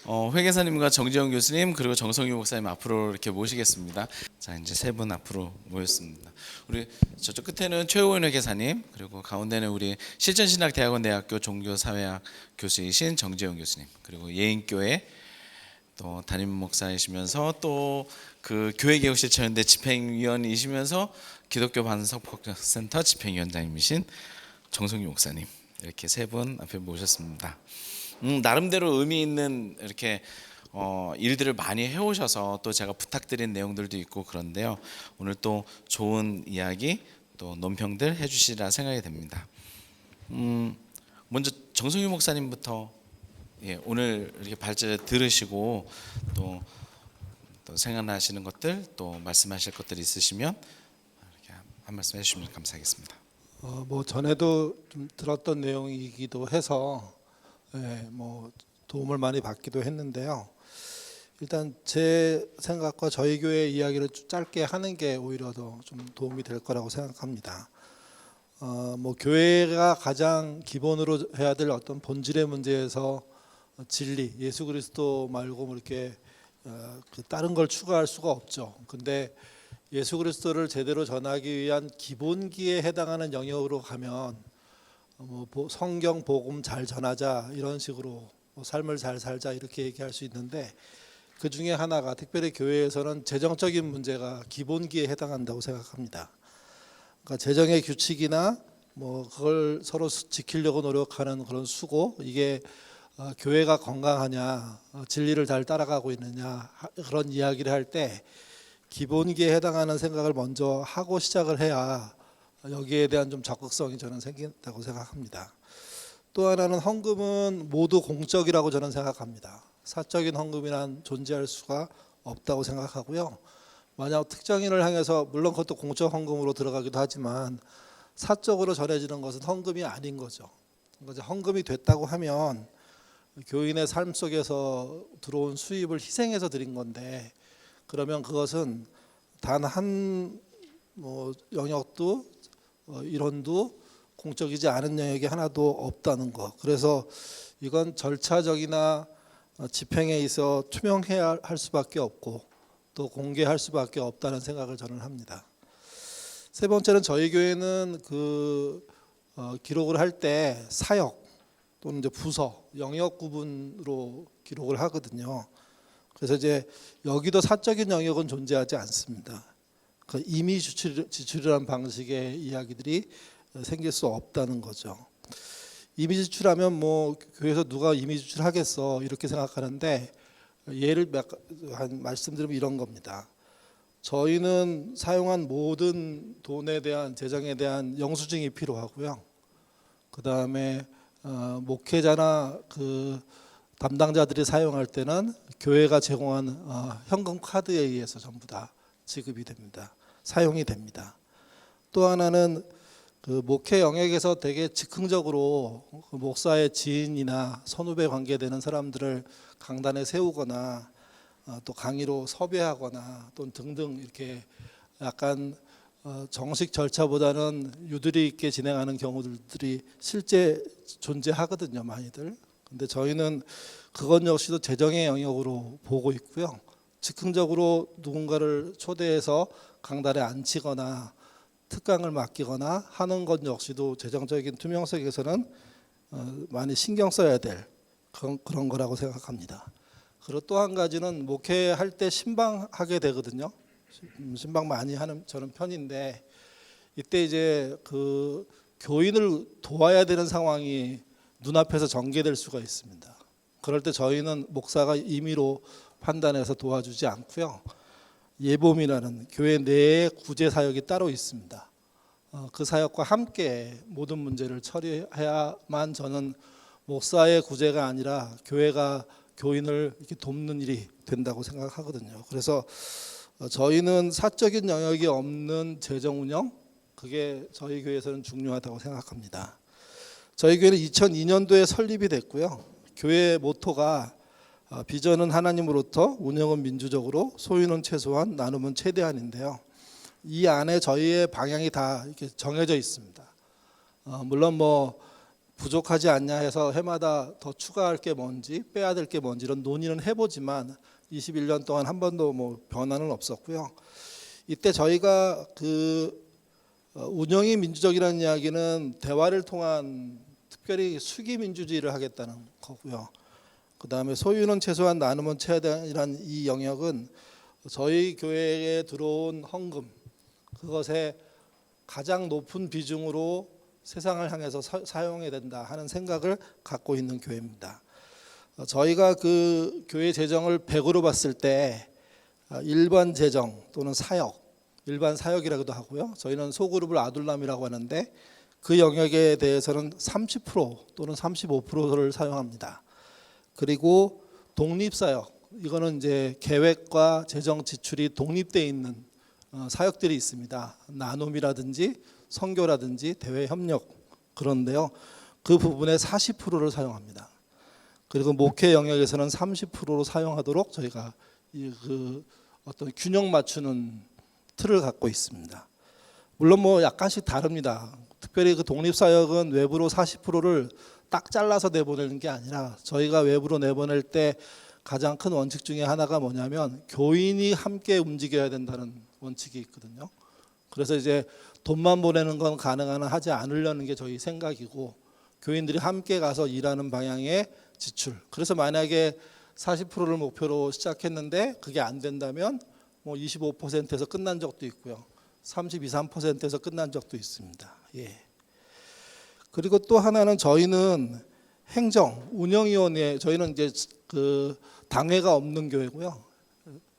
회계사님과 정재영 교수님 그리고 정성유 목사님 앞으로 이렇게 모시겠습니다. 자, 이제 세 분 앞으로 모였습니다. 우리 저쪽 끝에는 최호원 회계사님, 그리고 가운데는 우리 실전신학대학원대학교 종교사회학 교수이신 정재영 교수님, 그리고 예인교회 또 담임 목사이시면서 또 그 교회개혁실천연대 집행위원이시면서 기독교 반석폭센터 집행위원장님이신 정성유 목사님, 이렇게 세 분 앞에 모셨습니다. 나름대로 의미 있는 이렇게 일들을 많이 해오셔서 또 제가 부탁드린 내용들도 있고 그런데요. 오늘 또 좋은 이야기 또 논평들 해주시리라 생각이 됩니다. 먼저 정성유 목사님부터 오늘 이렇게 발제 들으시고 또 생각나시는 것들 또 말씀하실 것들 있으시면 이렇게 한 말씀 해주시면 감사하겠습니다. 뭐 전에도 좀 들었던 내용이기도 해서 뭐 도움을 많이 받기도 했는데요. 일단 제 생각과 저희 교회 이야기를 짧게 하는 게 오히려 더 좀 도움이 될 거라고 생각합니다. 뭐 교회가 가장 기본으로 해야 될 어떤 본질의 문제에서 진리, 예수 그리스도 말고 뭐 이렇게 다른 걸 추가할 수가 없죠. 근데 예수 그리스도를 제대로 전하기 위한 기본기에 해당하는 영역으로 가면 뭐 성경 복음 잘 전하자 이런 식으로 뭐 삶을 잘 살자 이렇게 얘기할 수 있는데, 그 중에 하나가 특별히 교회에서는 재정적인 문제가 기본기에 해당한다고 생각합니다. 그러니까 재정의 규칙이나 뭐 그걸 서로 지키려고 노력하는 그런 수고, 이게 교회가 건강하냐, 진리를 잘 따라가고 있느냐 그런 이야기를 할 때 기본기에 해당하는 생각을 먼저 하고 시작을 해야 여기에 대한 좀 적극성이 저는 생긴다고 생각합니다. 또 하나는 헌금은 모두 공적이라고 저는 생각합니다. 사적인 헌금이란 존재할 수가 없다고 생각하고요. 만약 특정인을 향해서, 물론 그것도 공적 헌금으로 들어가기도 하지만 사적으로 전해지는 것은 헌금이 아닌 거죠. 그러니까 헌금이 됐다고 하면 교인의 삶 속에서 들어온 수입을 희생해서 드린 건데, 그러면 그것은 단 한 뭐 영역도 일원도 공적이지 않은 영역이 하나도 없다는 것. 그래서 이건 절차적이나 집행에 있어 투명해야 할 수밖에 없고 또 공개할 수밖에 없다는 생각을 저는 합니다. 세 번째는 저희 교회는 기록을 할 때 사역 또는 이제 부서, 영역 구분으로 기록을 하거든요. 그래서 이제 여기도 사적인 영역은 존재하지 않습니다. 그 임의 지출이라는 방식의 이야기들이 생길 수 없다는 거죠. 임의 지출하면 뭐 교회에서 누가 임의 지출하겠어 이렇게 생각하는데, 예를 말씀드리면 이런 겁니다. 저희는 사용한 모든 돈에 대한, 재정에 대한 영수증이 필요하고요. 그 다음에 목회자나 그 담당자들이 사용할 때는 교회가 제공한 현금 카드에 의해서 전부 다 지급이 됩니다. 사용이 됩니다. 또 하나는 그 목회 영역에서 되게 즉흥적으로 그 목사의 지인이나 선후배 관계되는 사람들을 강단에 세우거나 또 강의로 섭외하거나 또 등등 이렇게 약간 정식 절차보다는 유도리 있게 진행하는 경우들이 실제 존재하거든요, 많이들. 근데 저희는 그것 역시도 재정의 영역으로 보고 있고요. 즉흥적으로 누군가를 초대해서 강단에 앉히거나 특강을 맡기거나 하는 것 역시도 재정적인 투명성에서는 많이 신경 써야 될 그런 거라고 생각합니다. 그리고 또 한 가지는 목회할 때 신방하게 되거든요. 신방 많이 하는 저는 편인데, 이때 이제 그 교인을 도와야 되는 상황이 눈앞에서 전개될 수가 있습니다. 그럴 때 저희는 목사가 임의로 판단해서 도와주지 않고요. 예봄이라는 교회 내에 구제 사역이 따로 있습니다. 그 사역과 함께 모든 문제를 처리해야만 저는 목사의 구제가 아니라 교회가 교인을 이렇게 돕는 일이 된다고 생각하거든요. 그래서 저희는 사적인 영역이 없는 재정 운영, 그게 저희 교회에서는 중요하다고 생각합니다. 저희 교회는 2002년도에 설립이 됐고요. 교회 모토가 비전은 하나님으로부터, 운영은 민주적으로, 소유는 최소한, 나눔은 최대한인데요. 이 안에 저희의 방향이 다 이렇게 정해져 있습니다. 물론 뭐 부족하지 않냐 해서 해마다 더 추가할 게 뭔지 빼야 될 게 뭔지 이런 논의는 해보지만 21년 동안 한 번도 뭐 변화는 없었고요. 이때 저희가 운영이 민주적이라는 이야기는 대화를 통한 특별히 수기 민주주의를 하겠다는 거고요. 그 다음에 소유는 최소한 나눔은 최대한이라는 이 영역은 저희 교회에 들어온 헌금 그것의 가장 높은 비중으로 세상을 향해서 사용해야 된다 하는 생각을 갖고 있는 교회입니다. 저희가 그 교회 재정을 100으로 봤을 때 일반 재정 또는 사역, 일반 사역이라고도 하고요. 저희는 소그룹을 아둘람이라고 하는데 그 영역에 대해서는 30% 또는 35%를 사용합니다. 그리고 독립사역, 이거는 이제 계획과 재정 지출이 독립되어 있는 사역들이 있습니다. 나눔이라든지 선교라든지 대외 협력 그런데요. 그 부분에 40%를 사용합니다. 그리고 목회 영역에서는 30%로 사용하도록 저희가 그 어떤 균형 맞추는 틀을 갖고 있습니다. 물론 뭐 약간씩 다릅니다. 특별히 그 독립사역은 외부로 40%를 딱 잘라서 내보내는 게 아니라 저희가 외부로 내보낼 때 가장 큰 원칙 중에 하나가 뭐냐면 교인이 함께 움직여야 된다는 원칙이 있거든요. 그래서 이제 돈만 보내는 건 가능한 한 하지 않으려는 게 저희 생각이고 교인들이 함께 가서 일하는 방향의 지출. 그래서 만약에 40%를 목표로 시작했는데 그게 안 된다면 뭐 25%에서 끝난 적도 있고요. 32, 3%에서 끝난 적도 있습니다. 예. 그리고 또 하나는 저희는 행정, 운영위원회, 저희는 이제 그 당회가 없는 교회고요.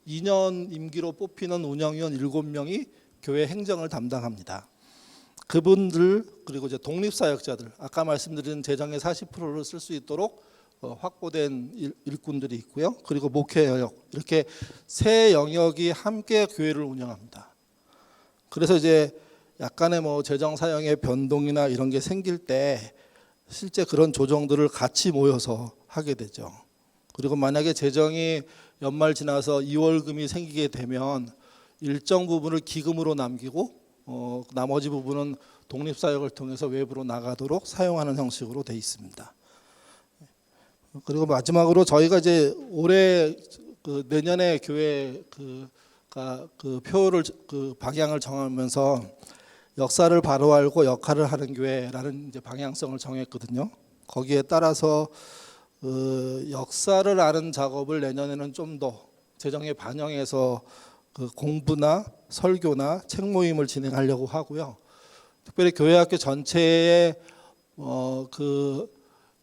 2년 임기로 뽑히는 운영위원 7명이 교회 행정을 담당합니다. 그분들 그리고 이제 독립사역자들, 아까 말씀드린 재정의 40%를 쓸 수 있도록 확보된 일꾼들이 있고요. 그리고 목회 영역 이렇게 세 영역이 함께 교회를 운영합니다. 그래서 이제 약간의 뭐 재정 사용의 변동이나 이런 게 생길 때 실제 그런 조정들을 같이 모여서 하게 되죠. 그리고 만약에 재정이 연말 지나서 2월금이 생기게 되면 일정 부분을 기금으로 남기고 나머지 부분은 독립사역을 통해서 외부로 나가도록 사용하는 형식으로 돼 있습니다. 그리고 마지막으로 저희가 이제 올해 내년에 교회 그 표를 방향을 정하면서 역사를 바로 알고 역할을 하는 교회라는 이제 방향성을 정했거든요. 거기에 따라서 역사를 아는 작업을 내년에는 좀 더 재정에 반영해서 공부나 설교나 책 모임을 진행하려고 하고요. 특별히 교회학교 전체에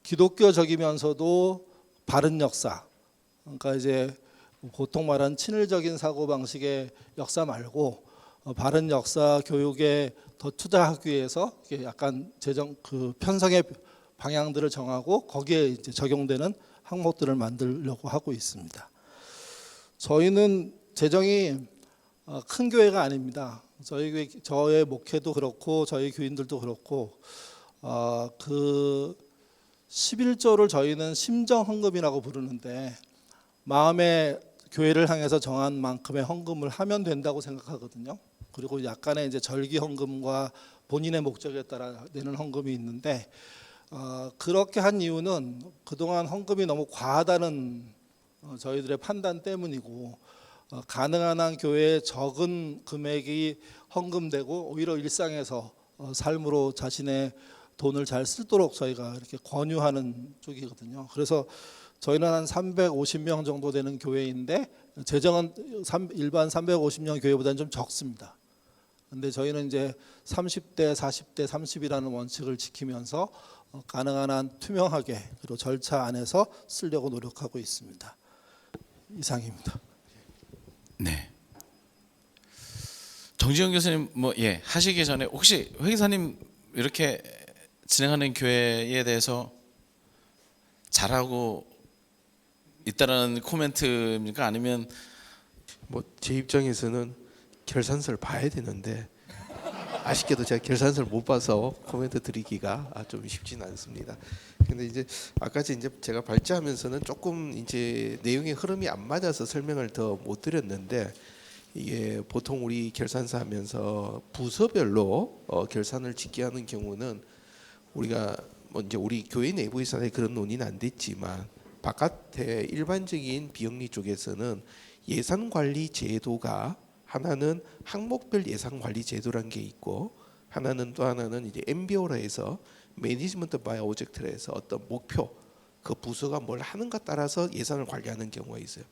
기독교적이면서도 바른 역사, 그러니까 이제 보통 말하는 친일적인 사고 방식의 역사 말고 바른 역사 교육에 더 투자하기 위해서 약간 재정 편성의 방향들을 정하고 거기에 이제 적용되는 항목들을 만들려고 하고 있습니다. 저희는 재정이 큰 교회가 아닙니다. 저의 목회도 그렇고 저희 교인들도 그렇고 그 11조를 저희는 심정 헌금이라고 부르는데 마음의 교회를 향해서 정한 만큼의 헌금을 하면 된다고 생각하거든요. 그리고 약간의 이제 절기 헌금과 본인의 목적에 따라 내는 헌금이 있는데 그렇게 한 이유는 그동안 헌금이 너무 과하다는 저희들의 판단 때문이고 가능한 한 교회에 적은 금액이 헌금되고 오히려 일상에서 삶으로 자신의 돈을 잘 쓰도록 저희가 이렇게 권유하는 쪽이거든요. 그래서 저희는 한 350명 정도 되는 교회인데 재정은 일반 350명 교회보다는 좀 적습니다. 근데 저희는 이제 30대, 40대, 30이라는 원칙을 지키면서 가능한 한 투명하게 그리고 절차 안에서 쓰려고 노력하고 있습니다. 이상입니다. 네. 정지영 교수님 하시기 전에 혹시 회계사님 이렇게 진행하는 교회에 대해서 잘하고 있다는 코멘트입니까? 아니면 뭐 제 입장에서는 결산서를 봐야 되는데 아쉽게도 제가 결산서를 못 봐서 코멘트 드리기가 좀 쉽지는 않습니다. 근데 이제 아까 이제 제가 발제하면서는 조금 이제 내용의 흐름이 안 맞아서 설명을 더 못 드렸는데 이게 보통 우리 결산서 하면서 부서별로 결산을 짓게 하는 경우는 우리가 뭐 이제 우리 교회 내부에서는 그런 논의는 안 됐지만 바깥에 일반적인 비영리 쪽에서는 예산 관리 제도가 하나는 항목별 예산 관리 제도란 게 있고 하나는 또 하나는 이제 MBO라 해서 매니지먼트 바이 오브젝트라 해서 어떤 목표 그 부서가 뭘 하는가 따라서 예산을 관리하는 경우가 있어요.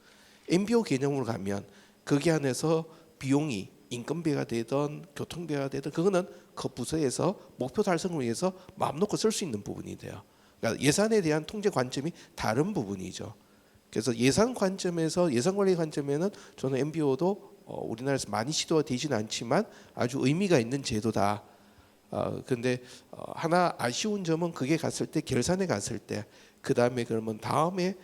MBO 개념으로 가면 거기 안에서 비용이 인건비가 되든 교통비가 되든 그거는 그 부서에서 목표 달성을 위해서 마음 놓고 쓸 수 있는 부분이 돼요. 그러니까 예산에 대한 통제 관점이 다른 부분이죠. 그래서 예산 관점에서 예산 관리 관점에는 저는 MBO도 우리나라에서 많이 시도가 되지는 않지만 아주 의미가 있는 제도다. 근데 하나 아쉬운 점은 그게 갔을 때 결산에 갔을 때 그 다음에 그러면 다음에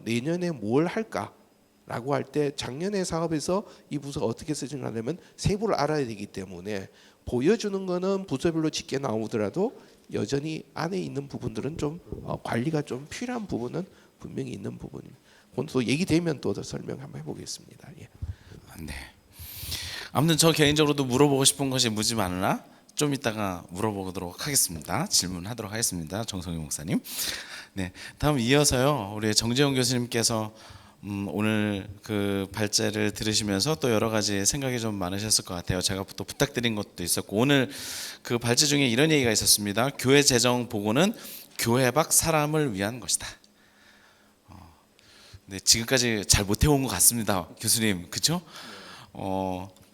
내년에 뭘 할까라고 할 때 작년에 사업에서 이 부서가 어떻게 쓰지는 않으면 세부를 알아야 되기 때문에 보여주는 거는 부서별로 짙게 나오더라도 여전히 안에 있는 부분들은 좀 관리가 좀 필요한 부분은 분명히 있는 부분입니다. 오늘 또 얘기되면 또 더 설명 한번 해보겠습니다. 예. 네. 아무튼 저 개인적으로도 물어보고 싶은 것이 무지 많으나 좀 이따가 물어보도록 하겠습니다. 질문하도록 하겠습니다. 정성희 목사님. 네. 다음 이어서요. 우리 정재훈 교수님께서 오늘 그 발제를 들으시면서 또 여러 가지 생각이 좀 많으셨을 것 같아요. 제가 또 부탁드린 것도 있었고 오늘 그 발제 중에 이런 얘기가 있었습니다. 교회 재정 보고는 교회 밖 사람을 위한 것이다. 네, 지금까지 잘 못 해온 것 같습니다, 교수님, 그렇죠?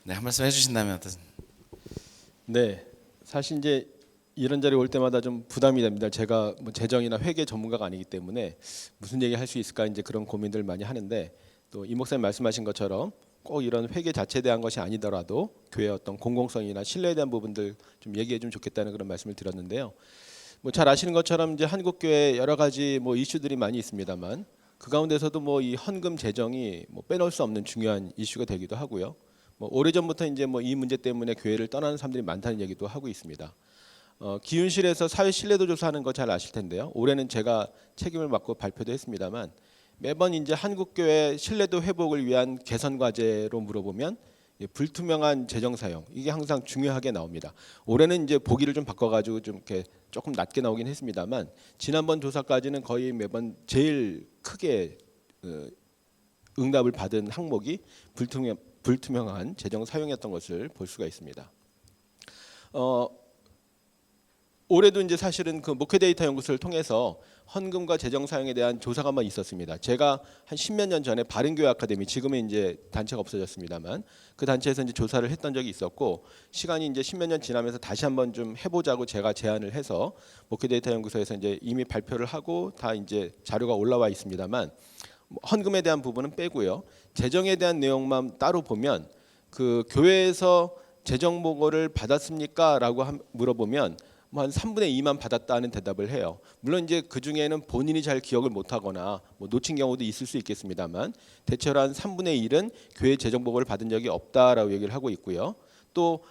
네, 한 말씀 해주신다면 어떠세요? 네, 사실 이제 이런 자리 올 때마다 좀 부담이 됩니다. 제가 뭐 재정이나 회계 전문가가 아니기 때문에 무슨 얘기 할 수 있을까 이제 그런 고민들 많이 하는데 또 이 목사님 말씀하신 것처럼 꼭 이런 회계 자체에 대한 것이 아니더라도 교회의 어떤 공공성이나 신뢰에 대한 부분들 좀 얘기해 주면 좋겠다는 그런 말씀을 드렸는데요. 뭐 잘 아시는 것처럼 이제 한국 교회 여러 가지 뭐 이슈들이 많이 있습니다만 그 가운데서도 뭐 이 헌금 재정이 뭐 빼놓을 수 없는 중요한 이슈가 되기도 하고요. 뭐 오래전부터 이제 뭐 이 문제 때문에 교회를 떠나는 사람들이 많다는 얘기도 하고 있습니다. 기윤실에서 사회 신뢰도 조사하는 거 잘 아실 텐데요. 올해는 제가 책임을 맡고 발표도 했습니다만 매번 이제 한국 교회 신뢰도 회복을 위한 개선 과제로 물어보면 불투명한 재정 사용 이게 항상 중요하게 나옵니다. 올해는 이제 보기를 좀 바꿔가지고 좀 이렇게 조금 낮게 나오긴 했습니다만 지난번 조사까지는 거의 매번 제일 크게 응답을 받은 항목이 불투명한 재정 사용이었던 것을 볼 수가 있습니다. 올해도 이제 사실은 그 목회 데이터 연구소를 통해서 헌금과 재정 사용에 대한 조사가 한번 있었습니다. 제가 한 10몇 년 전에 바른교회 아카데미 지금은 이제 단체가 없어졌습니다만 그 단체에서 이제 조사를 했던 적이 있었고 시간이 이제 10몇 년 지나면서 다시 한번 좀 해보자고 제가 제안을 해서 목회 데이터 연구소에서 이제 이미 발표를 하고 다 이제 자료가 올라와 있습니다만 헌금에 대한 부분은 빼고요. 재정에 대한 내용만 따로 보면 그 교회에서 재정 보고를 받았습니까?라고 물어보면 뭐 한 3분의 2만 받았다는 대답을 해요. 물론 이제 그 중에는 본인이 잘 기억을 못하거나 뭐 놓친 경우도 있을 수 있겠습니다만 대체로 한 3분의 1은 교회 재정 보고를 받은 적이 없다라고 얘기를 하고 있고요. 또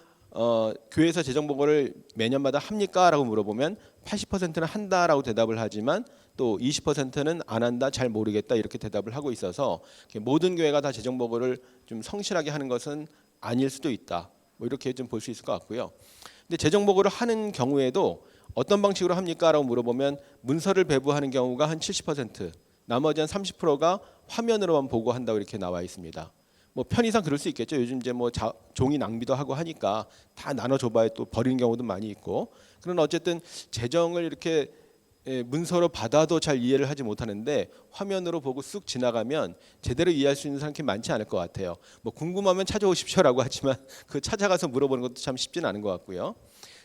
교회에서 재정 보고를 매년마다 합니까?라고 물어보면 80%는 한다라고 대답을 하지만 또 20%는 안 한다, 잘 모르겠다 이렇게 대답을 하고 있어서 모든 교회가 다 재정 보고를 좀 성실하게 하는 것은 아닐 수도 있다. 뭐 이렇게 좀 볼 수 있을 것 같고요. 근데 재정 보고를 하는 경우에도 어떤 방식으로 합니까?라고 물어보면 문서를 배부하는 경우가 한 70%, 나머지 한 30%가 화면으로만 보고한다고 이렇게 나와 있습니다. 뭐 편의상 그럴 수 있겠죠. 요즘 이제 뭐 종이 낭비도 하고 하니까 다 나눠줘봐야 또 버리는 경우도 많이 있고. 그러나 어쨌든 재정을 이렇게 문서로 받아도 잘 이해를 하지 못하는데 화면으로 보고 쑥 지나가면 제대로 이해할 수 있는 사람이 많지 않을 것 같아요. 뭐 궁금하면 찾아오십시오라고 하지만 그 찾아가서 물어보는 것도 참 쉽지는 않은 것 같고요.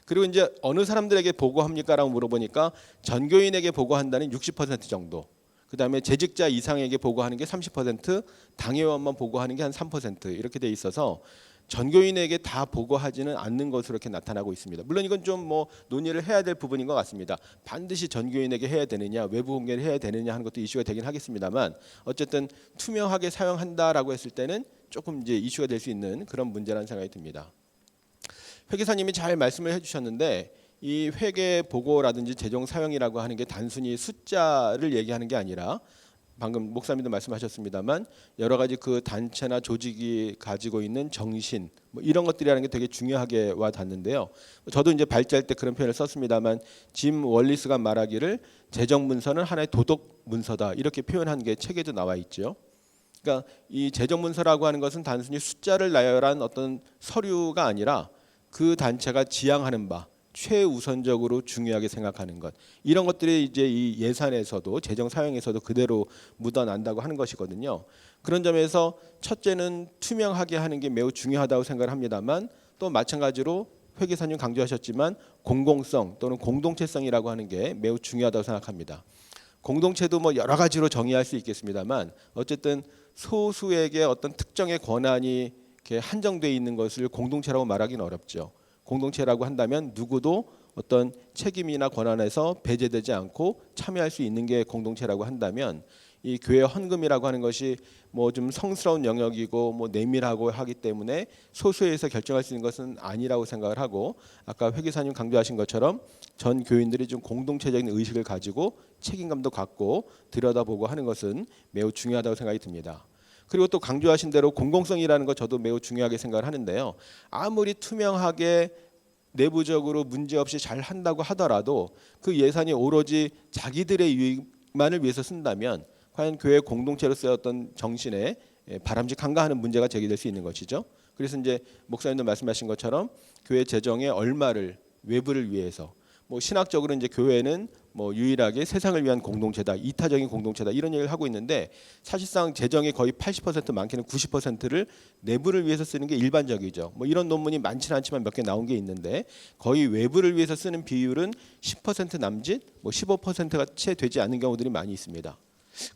그리고 이제 어느 사람들에게 보고합니까라고 물어보니까 전교인에게 보고한다는 60% 정도. 그다음에 재직자 이상에게 보고하는 게 30%, 당회원만 보고하는 게 한 3% 이렇게 돼 있어서 전교인에게 다 보고하지는 않는 것으로 이렇게 나타나고 있습니다. 물론 이건 좀 뭐 논의를 해야 될 부분인 것 같습니다. 반드시 전교인에게 해야 되느냐, 외부 공개를 해야 되느냐 하는 것도 이슈가 되긴 하겠습니다만 어쨌든 투명하게 사용한다라고 했을 때는 조금 이제 이슈가 될 수 있는 그런 문제라는 생각이 듭니다. 회계사님이 잘 말씀을 해주셨는데 이 회계 보고라든지 재정 사용이라고 하는 게 단순히 숫자를 얘기하는 게 아니라 방금 목사님도 말씀하셨습니다만 여러 가지 그 단체나 조직이 가지고 있는 정신 뭐 이런 것들이라는 게 되게 중요하게 와 닿는데요. 저도 이제 발제할 때 그런 표현을 썼습니다만 짐 월리스가 말하기를 재정 문서는 하나의 도덕 문서다 이렇게 표현한 게 책에도 나와 있죠. 그러니까 이 재정 문서라고 하는 것은 단순히 숫자를 나열한 어떤 서류가 아니라 그 단체가 지향하는 바 최우선적으로 중요하게 생각하는 것 이런 것들이 이제 이 예산에서도 재정 사용에서도 그대로 묻어난다고 하는 것이거든요. 그런 점에서 첫째는 투명하게 하는 게 매우 중요하다고 생각을 합니다만 또 마찬가지로 회계사님 강조하셨지만 공공성 또는 공동체성이라고 하는 게 매우 중요하다고 생각합니다. 공동체도 뭐 여러 가지로 정의할 수 있겠습니다만 어쨌든 소수에게 어떤 특정의 권한이 이렇게 한정돼 있는 것을 공동체라고 말하기는 어렵죠. 공동체라고 한다면 누구도 어떤 책임이나 권한에서 배제되지 않고 참여할 수 있는 게 공동체라고 한다면 이 교회 헌금이라고 하는 것이 뭐 좀 성스러운 영역이고 뭐 내밀하고 하기 때문에 소수에서 결정할 수 있는 것은 아니라고 생각을 하고 아까 회계사님 강조하신 것처럼 전 교인들이 좀 공동체적인 의식을 가지고 책임감도 갖고 들여다보고 하는 것은 매우 중요하다고 생각이 듭니다. 그리고 또 강조하신 대로 공공성이라는 것 저도 매우 중요하게 생각을 하는데요. 아무리 투명하게 내부적으로 문제없이 잘 한다고 하더라도 그 예산이 오로지 자기들의 유익만을 위해서 쓴다면 과연 교회 공동체로서의 어떤 정신에 바람직한가 하는 문제가 제기될 수 있는 것이죠. 그래서 이제 목사님도 말씀하신 것처럼 교회 재정의 얼마를 외부를 위해서 뭐 신학적으로 이제 교회는 뭐 유일하게 세상을 위한 공동체다, 이타적인 공동체다 이런 얘기를 하고 있는데 사실상 재정의 거의 80% 많게는 90%를 내부를 위해서 쓰는 게 일반적이죠. 뭐 이런 논문이 많지는 않지만 몇 개 나온 게 있는데 거의 외부를 위해서 쓰는 비율은 10% 남짓, 뭐 15%가 채 되지 않는 경우들이 많이 있습니다.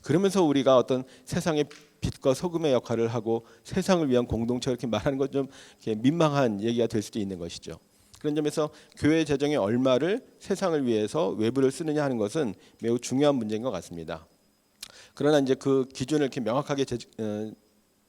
그러면서 우리가 어떤 세상의 빛과 소금의 역할을 하고 세상을 위한 공동체 이렇게 말하는 것 좀 민망한 얘기가 될 수도 있는 것이죠. 그런 점에서 교회 재정의 얼마를 세상을 위해서 외부를 쓰느냐 하는 것은 매우 중요한 문제인 것 같습니다. 그러나 이제 그 기준을 이렇게 명확하게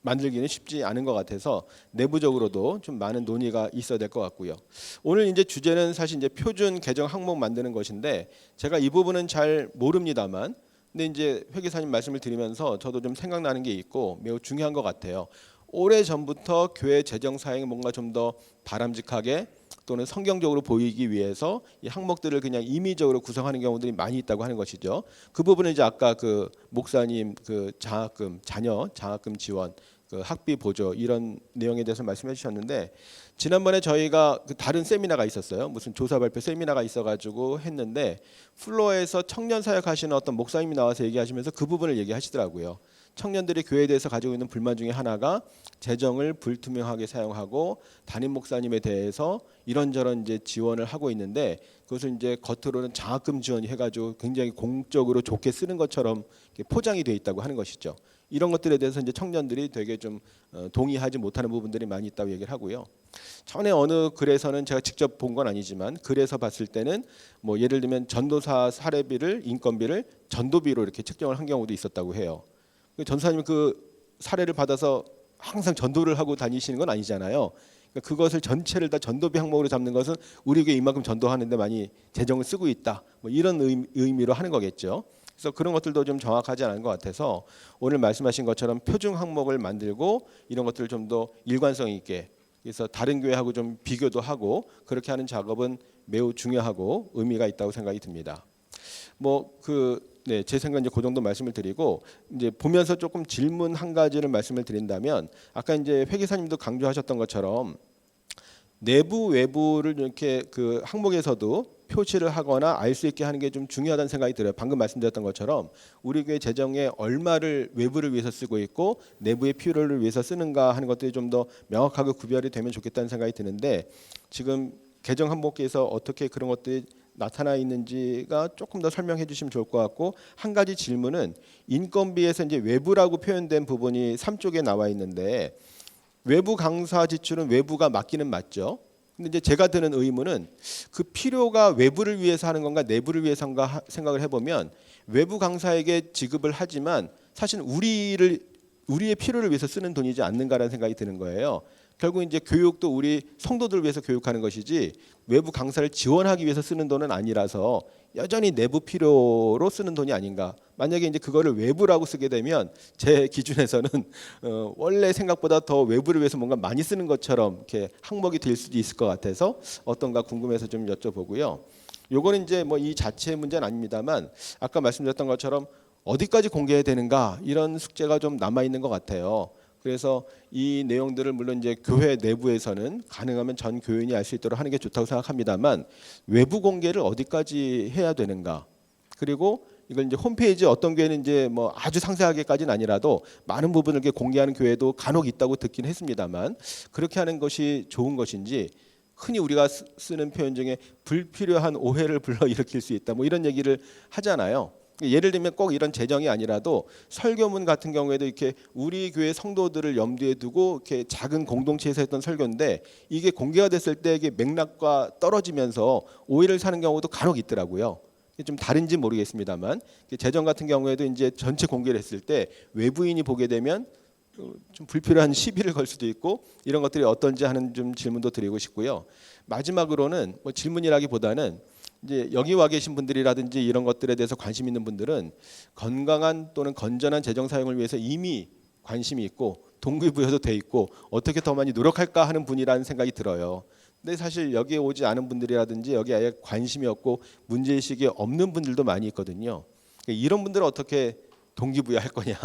만들기는 쉽지 않은 것 같아서 내부적으로도 좀 많은 논의가 있어야 될 것 같고요. 오늘 이제 주제는 사실 이제 표준 개정 항목 만드는 것인데 제가 이 부분은 잘 모릅니다만, 근데 이제 회계사님 말씀을 드리면서 저도 좀 생각나는 게 있고 매우 중요한 것 같아요. 오래 전부터 교회 재정 사용이 뭔가 좀 더 바람직하게 또는 성경적으로 보이기 위해서 이 항목들을 그냥 임의적으로 구성하는 경우들이 많이 있다고 하는 것이죠. 그 부분은 이제 아까 그 목사님 그 장학금, 자녀 장학금 지원, 그 학비 보조 이런 내용에 대해서 말씀해 주셨는데 지난번에 저희가 그 다른 세미나가 있었어요. 무슨 조사 발표 세미나가 있어가지고 했는데 플로어에서 청년 사역하시는 어떤 목사님이 나와서 얘기하시면서 그 부분을 얘기하시더라고요. 청년들이 교회에 대해서 가지고 있는 불만 중에 하나가 재정을 불투명하게 사용하고 담임 목사님에 대해서 이런저런 이제 지원을 하고 있는데 그것을 이제 겉으로는 장학금 지원이 해가지고 굉장히 공적으로 좋게 쓰는 것처럼 포장이 돼 있다고 하는 것이죠. 이런 것들에 대해서 이제 청년들이 되게 좀 동의하지 못하는 부분들이 많이 있다고 얘기를 하고요. 전에 어느 글에서는 제가 직접 본 건 아니지만 글에서 봤을 때는 뭐 예를 들면 전도사 사례비를 인건비를 전도비로 이렇게 책정을 한 경우도 있었다고 해요. 전사님 그 사례를 받아서 항상 전도를 하고 다니시는 건 아니잖아요. 그러니까 그것을 전체를 다 전도비 항목으로 잡는 것은 우리 교회 이만큼 전도하는데 많이 재정을 쓰고 있다. 뭐 이런 의미로 하는 거겠죠. 그래서 그런 것들도 좀 정확하지 않은 것 같아서 오늘 말씀하신 것처럼 표준 항목을 만들고 이런 것들을 좀 더 일관성 있게 그래서 다른 교회하고 좀 비교도 하고 그렇게 하는 작업은 매우 중요하고 의미가 있다고 생각이 듭니다. 제 생각은 이제 그 정도 말씀을 드리고 이제 보면서 조금 질문 한 가지를 말씀을 드린다면 아까 이제 회계사님도 강조하셨던 것처럼 내부 외부를 이렇게 그 항목에서도 표시를 하거나 알 수 있게 하는 게 좀 중요하다는 생각이 들어요. 방금 말씀드렸던 것처럼 우리 교회 재정에 얼마를 외부를 위해서 쓰고 있고 내부의 필요를 위해서 쓰는가 하는 것들이 좀 더 명확하게 구별이 되면 좋겠다는 생각이 드는데 지금 개정 항목에서 어떻게 그런 것들이 나타나 있는지가 조금 더 설명해 주시면 좋을 것 같고 한 가지 질문은 인건비에서 이제 외부라고 표현된 부분이 3쪽에 나와 있는데 외부 강사 지출은 외부가 맞기는 맞죠. 근데 이제 제가 드는 의문은 그 필요가 외부를 위해서 하는 건가 내부를 위해서인가 생각을 해보면 외부 강사에게 지급을 하지만 사실 우리의 필요를 위해서 쓰는 돈이지 않는가라는 생각이 드는 거예요. 결국 이제 교육도 우리 성도들 위해서 교육하는 것이지 외부 강사를 지원하기 위해서 쓰는 돈은 아니라서 여전히 내부 필요로 쓰는 돈이 아닌가. 만약에 이제 그거를 외부라고 쓰게 되면 제 기준에서는 원래 생각보다 더 외부를 위해서 뭔가 많이 쓰는 것처럼 이렇게 항목이 될 수도 있을 것 같아서 어떤가 궁금해서 좀 여쭤보고요. 요거는 이제 뭐 이 자체의 문제는 아닙니다만 아까 말씀드렸던 것처럼 어디까지 공개해야 되는가 이런 숙제가 좀 남아 있는 것 같아요. 그래서 이 내용들을 물론 이제 교회 내부에서는 가능하면 전 교인이 알 수 있도록 하는 게 좋다고 생각합니다만 외부 공개를 어디까지 해야 되는가? 그리고 이걸 이제 홈페이지 어떤 교회는 이제 뭐 아주 상세하게까지는 아니라도 많은 부분을 이렇게 공개하는 교회도 간혹 있다고 듣긴 했습니다만 그렇게 하는 것이 좋은 것인지 흔히 우리가 쓰는 표현 중에 불필요한 오해를 불러일으킬 수 있다 뭐 이런 얘기를 하잖아요. 예를 들면 꼭 이런 재정이 아니라도 설교문 같은 경우에도 이렇게 우리 교회 성도들을 염두에 두고 이렇게 작은 공동체에서 했던 설교인데 이게 공개가 됐을 때 이게 맥락과 떨어지면서 오해를 사는 경우도 간혹 있더라고요. 좀 다른지 모르겠습니다만 재정 같은 경우에도 이제 전체 공개를 했을 때 외부인이 보게 되면 좀 불필요한 시비를 걸 수도 있고 이런 것들이 어떤지 하는 좀 질문도 드리고 싶고요. 마지막으로는 뭐 질문이라기보다는 이제 여기 와 계신 분들이라든지 이런 것들에 대해서 관심 있는 분들은 건강한 또는 건전한 재정 사용을 위해서 이미 관심이 있고 동기부여도 돼 있고 어떻게 더 많이 노력할까 하는 분이라는 생각이 들어요. 근데 사실 여기에 오지 않은 분들이라든지 여기에 아예 관심이 없고 문제의식이 없는 분들도 많이 있거든요. 이런 분들은 어떻게 동기부여할 거냐.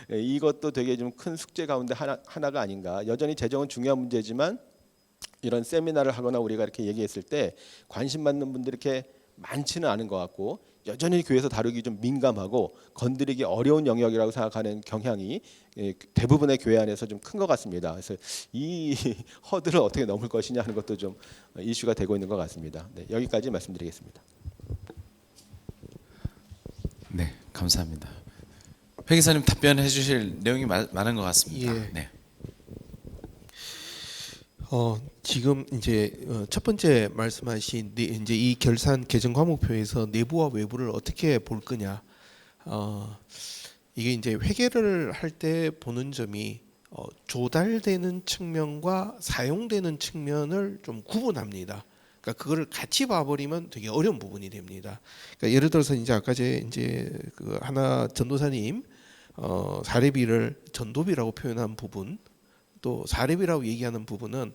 이것도 되게 좀 큰 숙제 가운데 하나가 아닌가. 여전히 재정은 중요한 문제지만 이런 세미나를 하거나 우리가 이렇게 얘기했을 때 관심 받는 분들이 이렇게 많지는 않은 것 같고 여전히 교회에서 다루기 좀 민감하고 건드리기 어려운 영역이라고 생각하는 경향이 대부분의 교회 안에서 좀 큰 것 같습니다. 그래서 이 허들을 어떻게 넘을 것이냐 하는 것도 좀 이슈가 되고 있는 것 같습니다. 네, 여기까지 말씀드리겠습니다. 네, 감사합니다. 회계사님 답변해 주실 내용이 많은 것 같습니다. 예. 네. 지금 이제 첫 번째 말씀하신 이제 이 결산 계정 과목표에서 내부와 외부를 어떻게 볼 거냐. 이게 이제 회계를 할 때 보는 점이 조달되는 측면과 사용되는 측면을 좀 구분합니다. 그러니까 그거를 같이 봐버리면 되게 어려운 부분이 됩니다. 그러니까 예를 들어서 이제 아까 이제 그 하나 전도사님 사례비를 전도비라고 표현한 부분, 또 사례비라고 얘기하는 부분은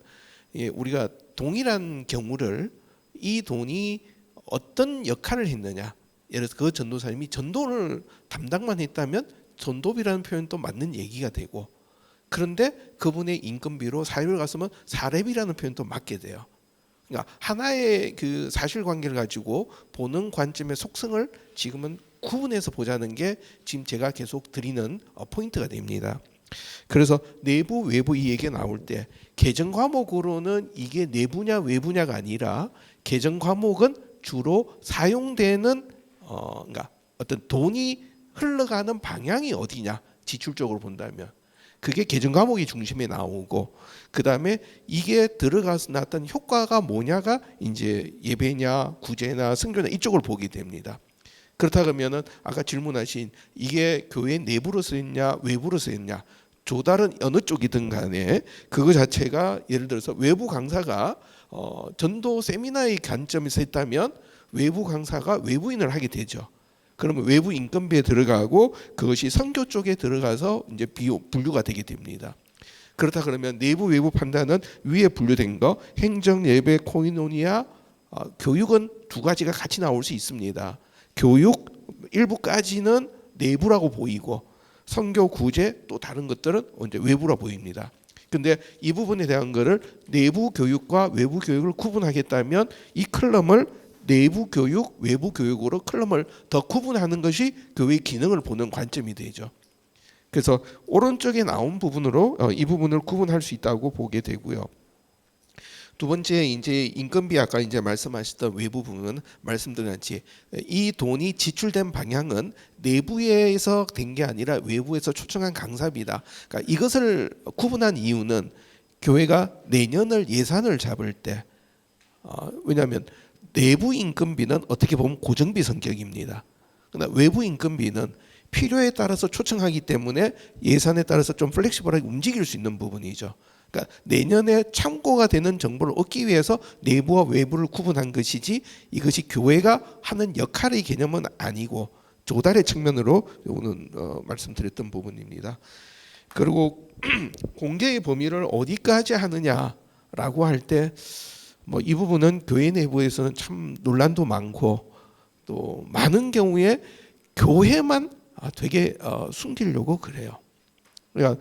우리가 동일한 경우를 이 돈이 어떤 역할을 했느냐, 예를 들어서 그 전도사님이 전도를 담당만 했다면 전도비라는 표현도 맞는 얘기가 되고, 그런데 그분의 인건비로 사례비를 갔으면 사례비라는 표현도 맞게 돼요. 그러니까 하나의 그 사실관계를 가지고 보는 관점의 속성을 지금은 구분해서 보자는 게 지금 제가 계속 드리는 포인트가 됩니다. 그래서 내부 외부 이 얘기가 나올 때 계정 과목으로는 이게 내부냐 외부냐가 아니라 계정 과목은 주로 사용되는 그러니까 어떤 돈이 흘러가는 방향이 어디냐, 지출적으로 본다면 그게 계정 과목이 중심에 나오고, 그 다음에 이게 들어가서 나타난 효과가 뭐냐가 이제 예배냐 구제나 선교나 이쪽을 보게 됩니다. 그렇다 그러면은 아까 질문하신 이게 교회 내부로 쓰였냐 외부로 쓰였냐, 조달은 어느 쪽이든 간에 그거 자체가 예를 들어서 외부 강사가 전도 세미나의 관점에서 했다면 외부 강사가 외부인을 하게 되죠. 그러면 외부 인건비에 들어가고 그것이 선교 쪽에 들어가서 이제 분류가 되게 됩니다. 그렇다 그러면 내부 외부 판단은 위에 분류된 거 행정 예배 코이노니아 교육은 두 가지가 같이 나올 수 있습니다. 교육 일부까지는 내부라고 보이고 선교 구제 또 다른 것들은 이제 외부라 보입니다. 근데 이 부분에 대한 거를 내부 교육과 외부 교육을 구분하겠다면 이 컬럼을 내부 교육, 외부 교육으로 컬럼을 더 구분하는 것이 교회의 기능을 보는 관점이 되죠. 그래서 오른쪽에 나온 부분으로 이 부분을 구분할 수 있다고 보게 되고요. 두 번째 이제 인건비 아까 이제 말씀하셨던 외부 부분 말씀드렸지, 이 돈이 지출된 방향은 내부에서 된 게 아니라 외부에서 초청한 강사비다. 그러니까 이것을 구분한 이유는 교회가 내년을 예산을 잡을 때 왜냐하면 내부 인건비는 어떻게 보면 고정비 성격입니다. 그러나 외부 인건비는 필요에 따라서 초청하기 때문에 예산에 따라서 좀 플렉시블하게 움직일 수 있는 부분이죠. 그러니까 내년에 참고가 되는 정보를 얻기 위해서 내부와 외부를 구분한 것이지 이것이 교회가 하는 역할의 개념은 아니고 조달의 측면으로 오늘 말씀드렸던 부분입니다. 그리고 공개의 범위를 어디까지 하느냐라고 할 때 뭐 이 부분은 교회 내부에서는 참 논란도 많고 또 많은 경우에 교회만 되게 숨기려고 그래요. 그러니까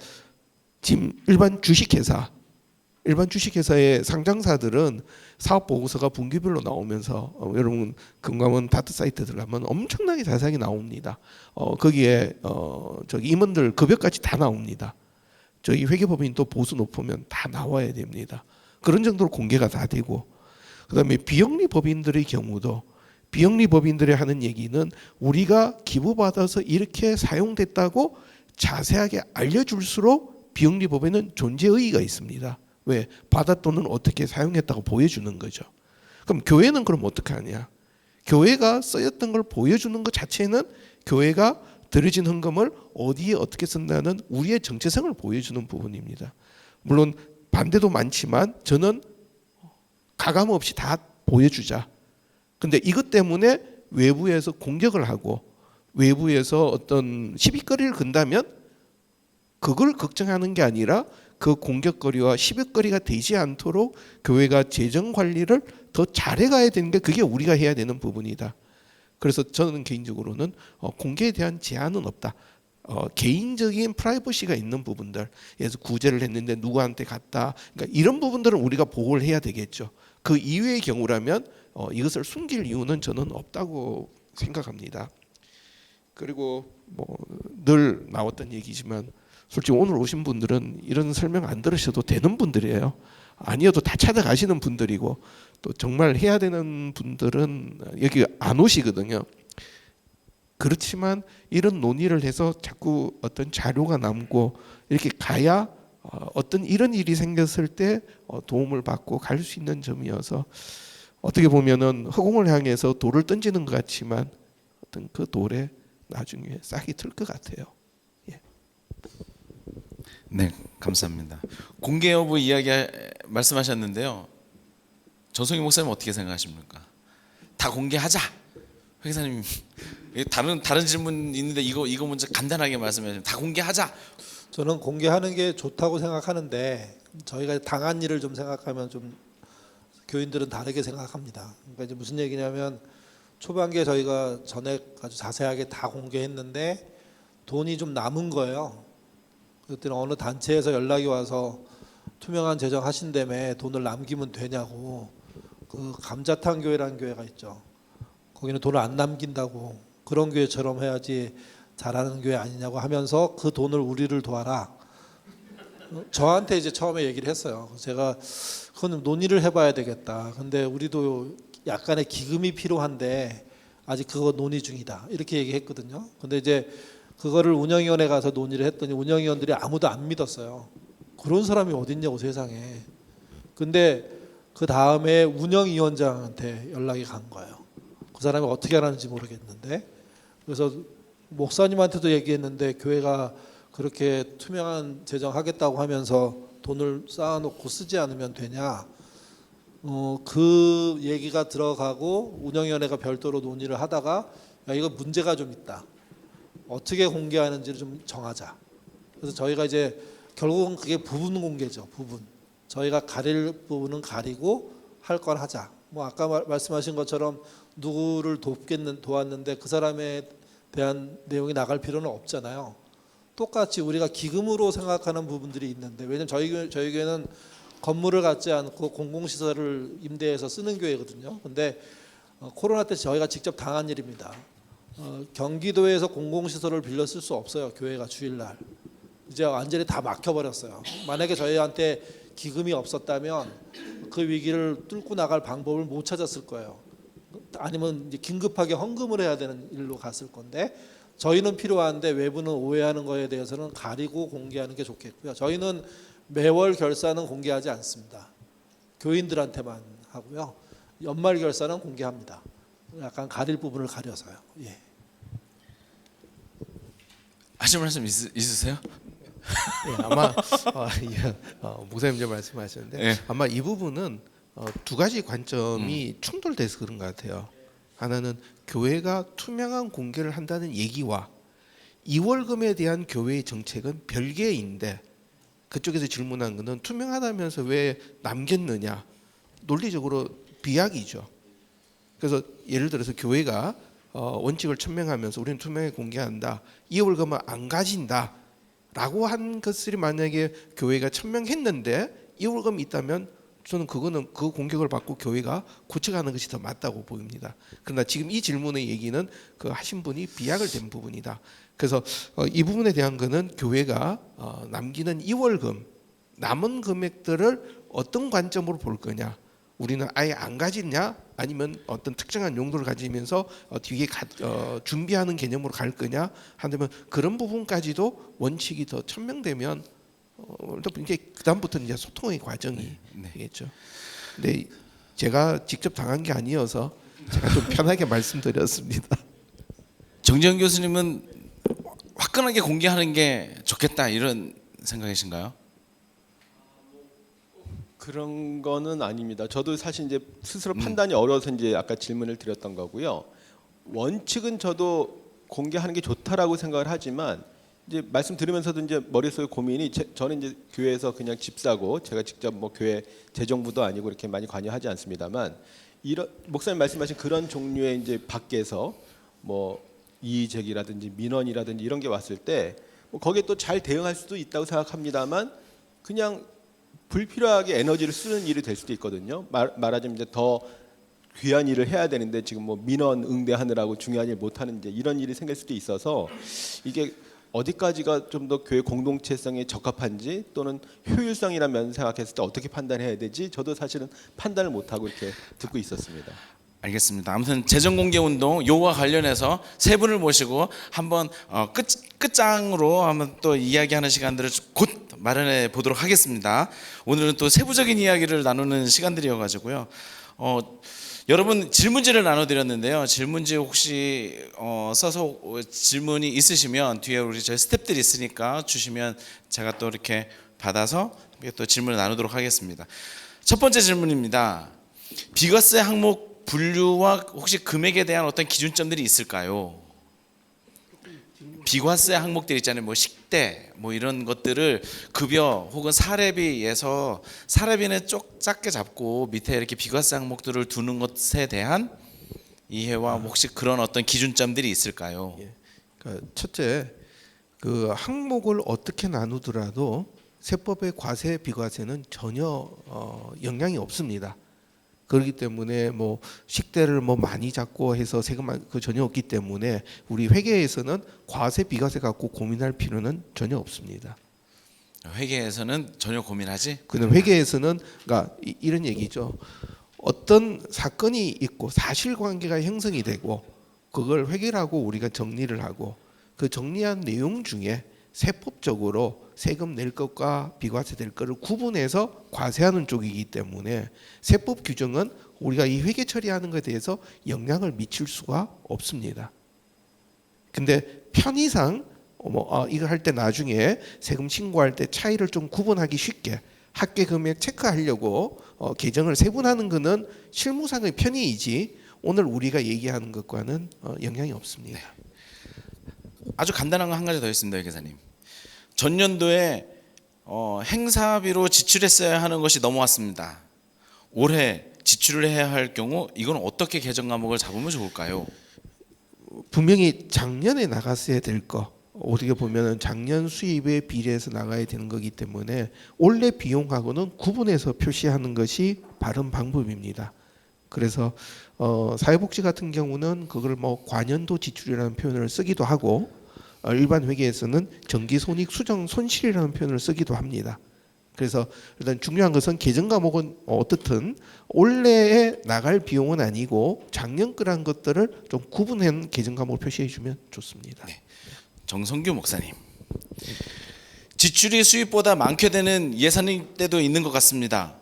지금 일반 주식회사의 상장사들은 사업 보고서가 분기별로 나오면서 여러분 금감원 다트 사이트 들어가면 엄청나게 자세하게 나옵니다. 거기에 저기 임원들 급여까지 다 나옵니다. 저희 회계법인 또 보수 높으면 다 나와야 됩니다. 그런 정도로 공개가 다 되고, 그다음에 비영리 법인들의 경우도 비영리 법인들이 하는 얘기는 우리가 기부받아서 이렇게 사용됐다고 자세하게 알려줄수록 비영리 법인은 존재 의의가 있습니다. 왜? 받았돈은 어떻게 사용했다고 보여주는 거죠. 그럼 교회는 그럼 어떻게 하냐? 교회가 쓰였던 걸 보여주는 것 자체는 교회가 들여진 헌금을 어디에 어떻게 쓴다는 우리의 정체성을 보여주는 부분입니다. 물론 반대도 많지만 저는 가감 없이 다 보여주자. 근데 이것 때문에 외부에서 공격을 하고 외부에서 어떤 시비거리를 건다면 그걸 걱정하는 게 아니라 그 공격거리와 시비거리가 되지 않도록 교회가 재정 관리를 더 잘해가야 되는 게 그게 우리가 해야 되는 부분이다. 그래서 저는 개인적으로는 공개에 대한 제한은 없다. 개인적인 프라이버시가 있는 부분들, 예를 들어 구제를 했는데 누구한테 갔다, 그러니까 이런 부분들은 우리가 보호를 해야 되겠죠. 그 이외의 경우라면 이것을 숨길 이유는 저는 없다고 생각합니다. 그리고 뭐 늘 나왔던 얘기지만 솔직히 오늘 오신 분들은 이런 설명 안 들으셔도 되는 분들이에요. 아니어도 다 찾아가시는 분들이고 또 정말 해야 되는 분들은 여기 안 오시거든요. 그렇지만 이런 논의를 해서 자꾸 어떤 자료가 남고 이렇게 가야 어떤 이런 일이 생겼을 때 도움을 받고 갈 수 있는 점이어서 어떻게 보면은 허공을 향해서 돌을 던지는 것 같지만 어떤 그 돌에 나중에 싹이 틀 것 같아요. 예. 네, 감사합니다. 공개 여부 이야기 말씀하셨는데요. 정성희 목사님 어떻게 생각하십니까? 다 공개하자. 회계사님 다른 질문 있는데 이거 먼저 간단하게 말씀해 주세요. 다 공개하자. 저는 공개하는 게 좋다고 생각하는데 저희가 당한 일을 좀 생각하면 좀 교인들은 다르게 생각합니다. 그러니까 이제 무슨 얘기냐면 초반기에 저희가 전액 아주 자세하게 다 공개했는데 돈이 좀 남은 거예요. 그때는 어느 단체에서 연락이 와서 투명한 재정 하신다며 돈을 남기면 되냐고. 그 감자탕 교회라는 교회가 있죠. 거기는 돈을 안 남긴다고, 그런 교회처럼 해야지 잘하는 교회 아니냐고 하면서 그 돈을 우리를 도와라. 저한테 이제 처음에 얘기를 했어요. 제가 그건 논의를 해봐야 되겠다. 근데 우리도 약간의 기금이 필요한데 아직 그거 논의 중이다. 이렇게 얘기했거든요. 근데 이제 그거를 운영위원회 가서 논의를 했더니 운영위원들이 아무도 안 믿었어요. 그런 사람이 어딨냐고 세상에. 근데 그 다음에 운영위원장한테 연락이 간 거예요. 그 사람이 어떻게 하는지 모르겠는데, 그래서 목사님한테도 얘기했는데 교회가 그렇게 투명한 재정하겠다고 하면서 돈을 쌓아놓고 쓰지 않으면 되냐. 그 얘기가 들어가고 운영위원회가 별도로 논의를 하다가 야, 이거 문제가 좀 있다. 어떻게 공개하는지를 좀 정하자. 그래서 저희가 이제 결국은 그게 부분 공개죠. 부분. 저희가 가릴 부분은 가리고 할 건 하자. 뭐 아까 말씀하신 것처럼 누구를 도왔는데 그 사람에 대한 내용이 나갈 필요는 없잖아요. 똑같이 우리가 기금으로 생각하는 부분들이 있는데, 왜냐면 저희 교회는 건물을 갖지 않고 공공시설을 임대해서 쓰는 교회거든요. 근데 코로나 때 저희가 직접 당한 일입니다. 경기도에서 공공시설을 빌려 쓸 수 없어요. 교회가 주일날. 이제 완전히 다 막혀버렸어요. 만약에 저희한테 기금이 없었다면 그 위기를 뚫고 나갈 방법을 못 찾았을 거예요. 아니면 이제 긴급하게 헌금을 해야 되는 일로 갔을 건데, 저희는 필요한데 외부는 오해하는 거에 대해서는 가리고 공개하는 게 좋겠고요. 저희는 매월 결산은 공개하지 않습니다. 교인들한테만 하고요. 연말 결산은 공개합니다. 약간 가릴 부분을 가려서요. 예. 하실 말씀 있으세요? 예, 아마 목사님들 말씀하셨는데 예. 아마 이 부분은 두 가지 관점이 충돌돼서 그런 것 같아요. 하나는 교회가 투명한 공개를 한다는 얘기와 이월금에 대한 교회의 정책은 별개인데 그쪽에서 질문한 것은 투명하다면서 왜 남겼느냐 논리적으로 비약이죠. 그래서 예를 들어서 교회가 원칙을 천명하면서 우리는 투명하게 공개한다. 이월금은 안 가진다라고 한 것들이 만약에 교회가 천명했는데 이월금이 있다면 저는 그거는 그 공격을 받고 교회가 고쳐가는 것이 더 맞다고 보입니다. 그러나 지금 이 질문의 얘기는 그 하신 분이 비약을 댄 부분이다. 그래서 이 부분에 대한 거는 교회가 남기는 이월금 남은 금액들을 어떤 관점으로 볼 거냐. 우리는 아예 안 가지냐 아니면 어떤 특정한 용도를 가지면서 뒤에 준비하는 개념으로 갈 거냐 한다면 그런 부분까지도 원칙이 더 천명되면 이제 그다음부터는 이제 소통의 과정이 되겠죠. 근데 제가 직접 당한 게 아니어서 제가 좀 편하게 말씀드렸습니다. 정재영 교수님은 화끈하게 공개하는 게 좋겠다 이런 생각이신가요? 그런 거는 아닙니다. 저도 사실 이제 스스로 판단이 어려워서 이제 아까 질문을 드렸던 거고요. 원칙은 저도 공개하는 게 좋다라고 생각을 하지만 이제 말씀 들으면서도 이제 머릿속에 고민이 저는 이제 교회에서 그냥 집사고 제가 직접 뭐 교회 재정부도 아니고 이렇게 많이 관여하지 않습니다만 이런 목사님 말씀하신 그런 종류의 이제 밖에서 뭐 이의제기라든지 민원이라든지 이런 게 왔을 때 뭐 거기에 또 잘 대응할 수도 있다고 생각합니다만 그냥 불필요하게 에너지를 쓰는 일이 될 수도 있거든요. 말하자면 이제 더 귀한 일을 해야 되는데 지금 뭐 민원 응대하느라고 중요한 일 못 하는 이제 이런 일이 생길 수도 있어서 이게 어디까지가 좀 더 교회 공동체성에 적합한지 또는 효율성이라면 생각했을 때 어떻게 판단해야 되지? 저도 사실은 판단을 못 하고 이렇게 듣고 있었습니다. 알겠습니다. 아무튼 재정공개운동 요와 관련해서 세 분을 모시고 한번 끝장으로 한번 또 이야기하는 시간들을 곧 마련해 보도록 하겠습니다. 오늘은 또 세부적인 이야기를 나누는 시간들이어가지고요. 여러분 질문지를 나눠드렸는데요. 질문지 혹시 써서 질문이 있으시면 뒤에 우리 저희 스태프들이 있으니까 주시면 제가 또 이렇게 받아서 또 질문을 나누도록 하겠습니다. 첫 번째 질문입니다. 비과세 항목 분류와 혹시 금액에 대한 어떤 기준점들이 있을까요? 비과세 항목들 있잖아요. 뭐 식대 뭐 이런 것들을 급여 혹은 사례비에서 사례비는 작게 잡고 밑에 이렇게 비과세 항목들을 두는 것에 대한 이해와 혹시 그런 어떤 기준점들이 있을까요? 그러니까 첫째 그 항목을 어떻게 나누더라도 세법의 과세 비과세는 전혀 영향이 없습니다. 그렇기 때문에 뭐 식대를 뭐 많이 잡고 해서 세금 그 전혀 없기 때문에 우리 회계에서는 과세 비과세 갖고 고민할 필요는 전혀 없습니다. 회계에서는 전혀 고민하지? 근데 회계에서는 그러니까 이런 얘기죠. 어떤 사건이 있고 사실관계가 형성이 되고 그걸 회계라고 우리가 정리를 하고 그 정리한 내용 중에 세법적으로 세금 낼 것과 비과세 될 것을 구분해서 과세하는 쪽이기 때문에 세법 규정은 우리가 이 회계 처리하는 것에 대해서 영향을 미칠 수가 없습니다. 근데 편의상 이거 할 때 나중에 세금 신고할 때 차이를 좀 구분하기 쉽게 합계 금액 체크하려고 계정을 세분하는 것은 실무상의 편의이지 오늘 우리가 얘기하는 것과는 영향이 없습니다. 아주 간단한 거 한 가지 더 있습니다, 회계사님. 전년도에 행사비로 지출했어야 하는 것이 넘어왔습니다. 올해 지출을 해야 할 경우 이건 어떻게 개정 과목을 잡으면 좋을까요? 분명히 작년에 나갔어야 될 거 어떻게 보면 작년 수입에 비례해서 나가야 되는 거기 때문에 올해 비용하고는 구분해서 표시하는 것이 바른 방법입니다. 그래서 사회복지 같은 경우는 그걸 뭐 과년도 지출이라는 표현을 쓰기도 하고 일반 회계에서는 정기손익 수정 손실이라는 표현을 쓰기도 합니다. 그래서 일단 중요한 것은 개정 과목은 어떻든 올해에 나갈 비용은 아니고 작년 거란 것들을 좀 구분한 개정 과목을 표시해 주면 좋습니다. 네. 정성규 목사님. 지출이 수입보다 많게 되는 예산일 때도 있는 것 같습니다.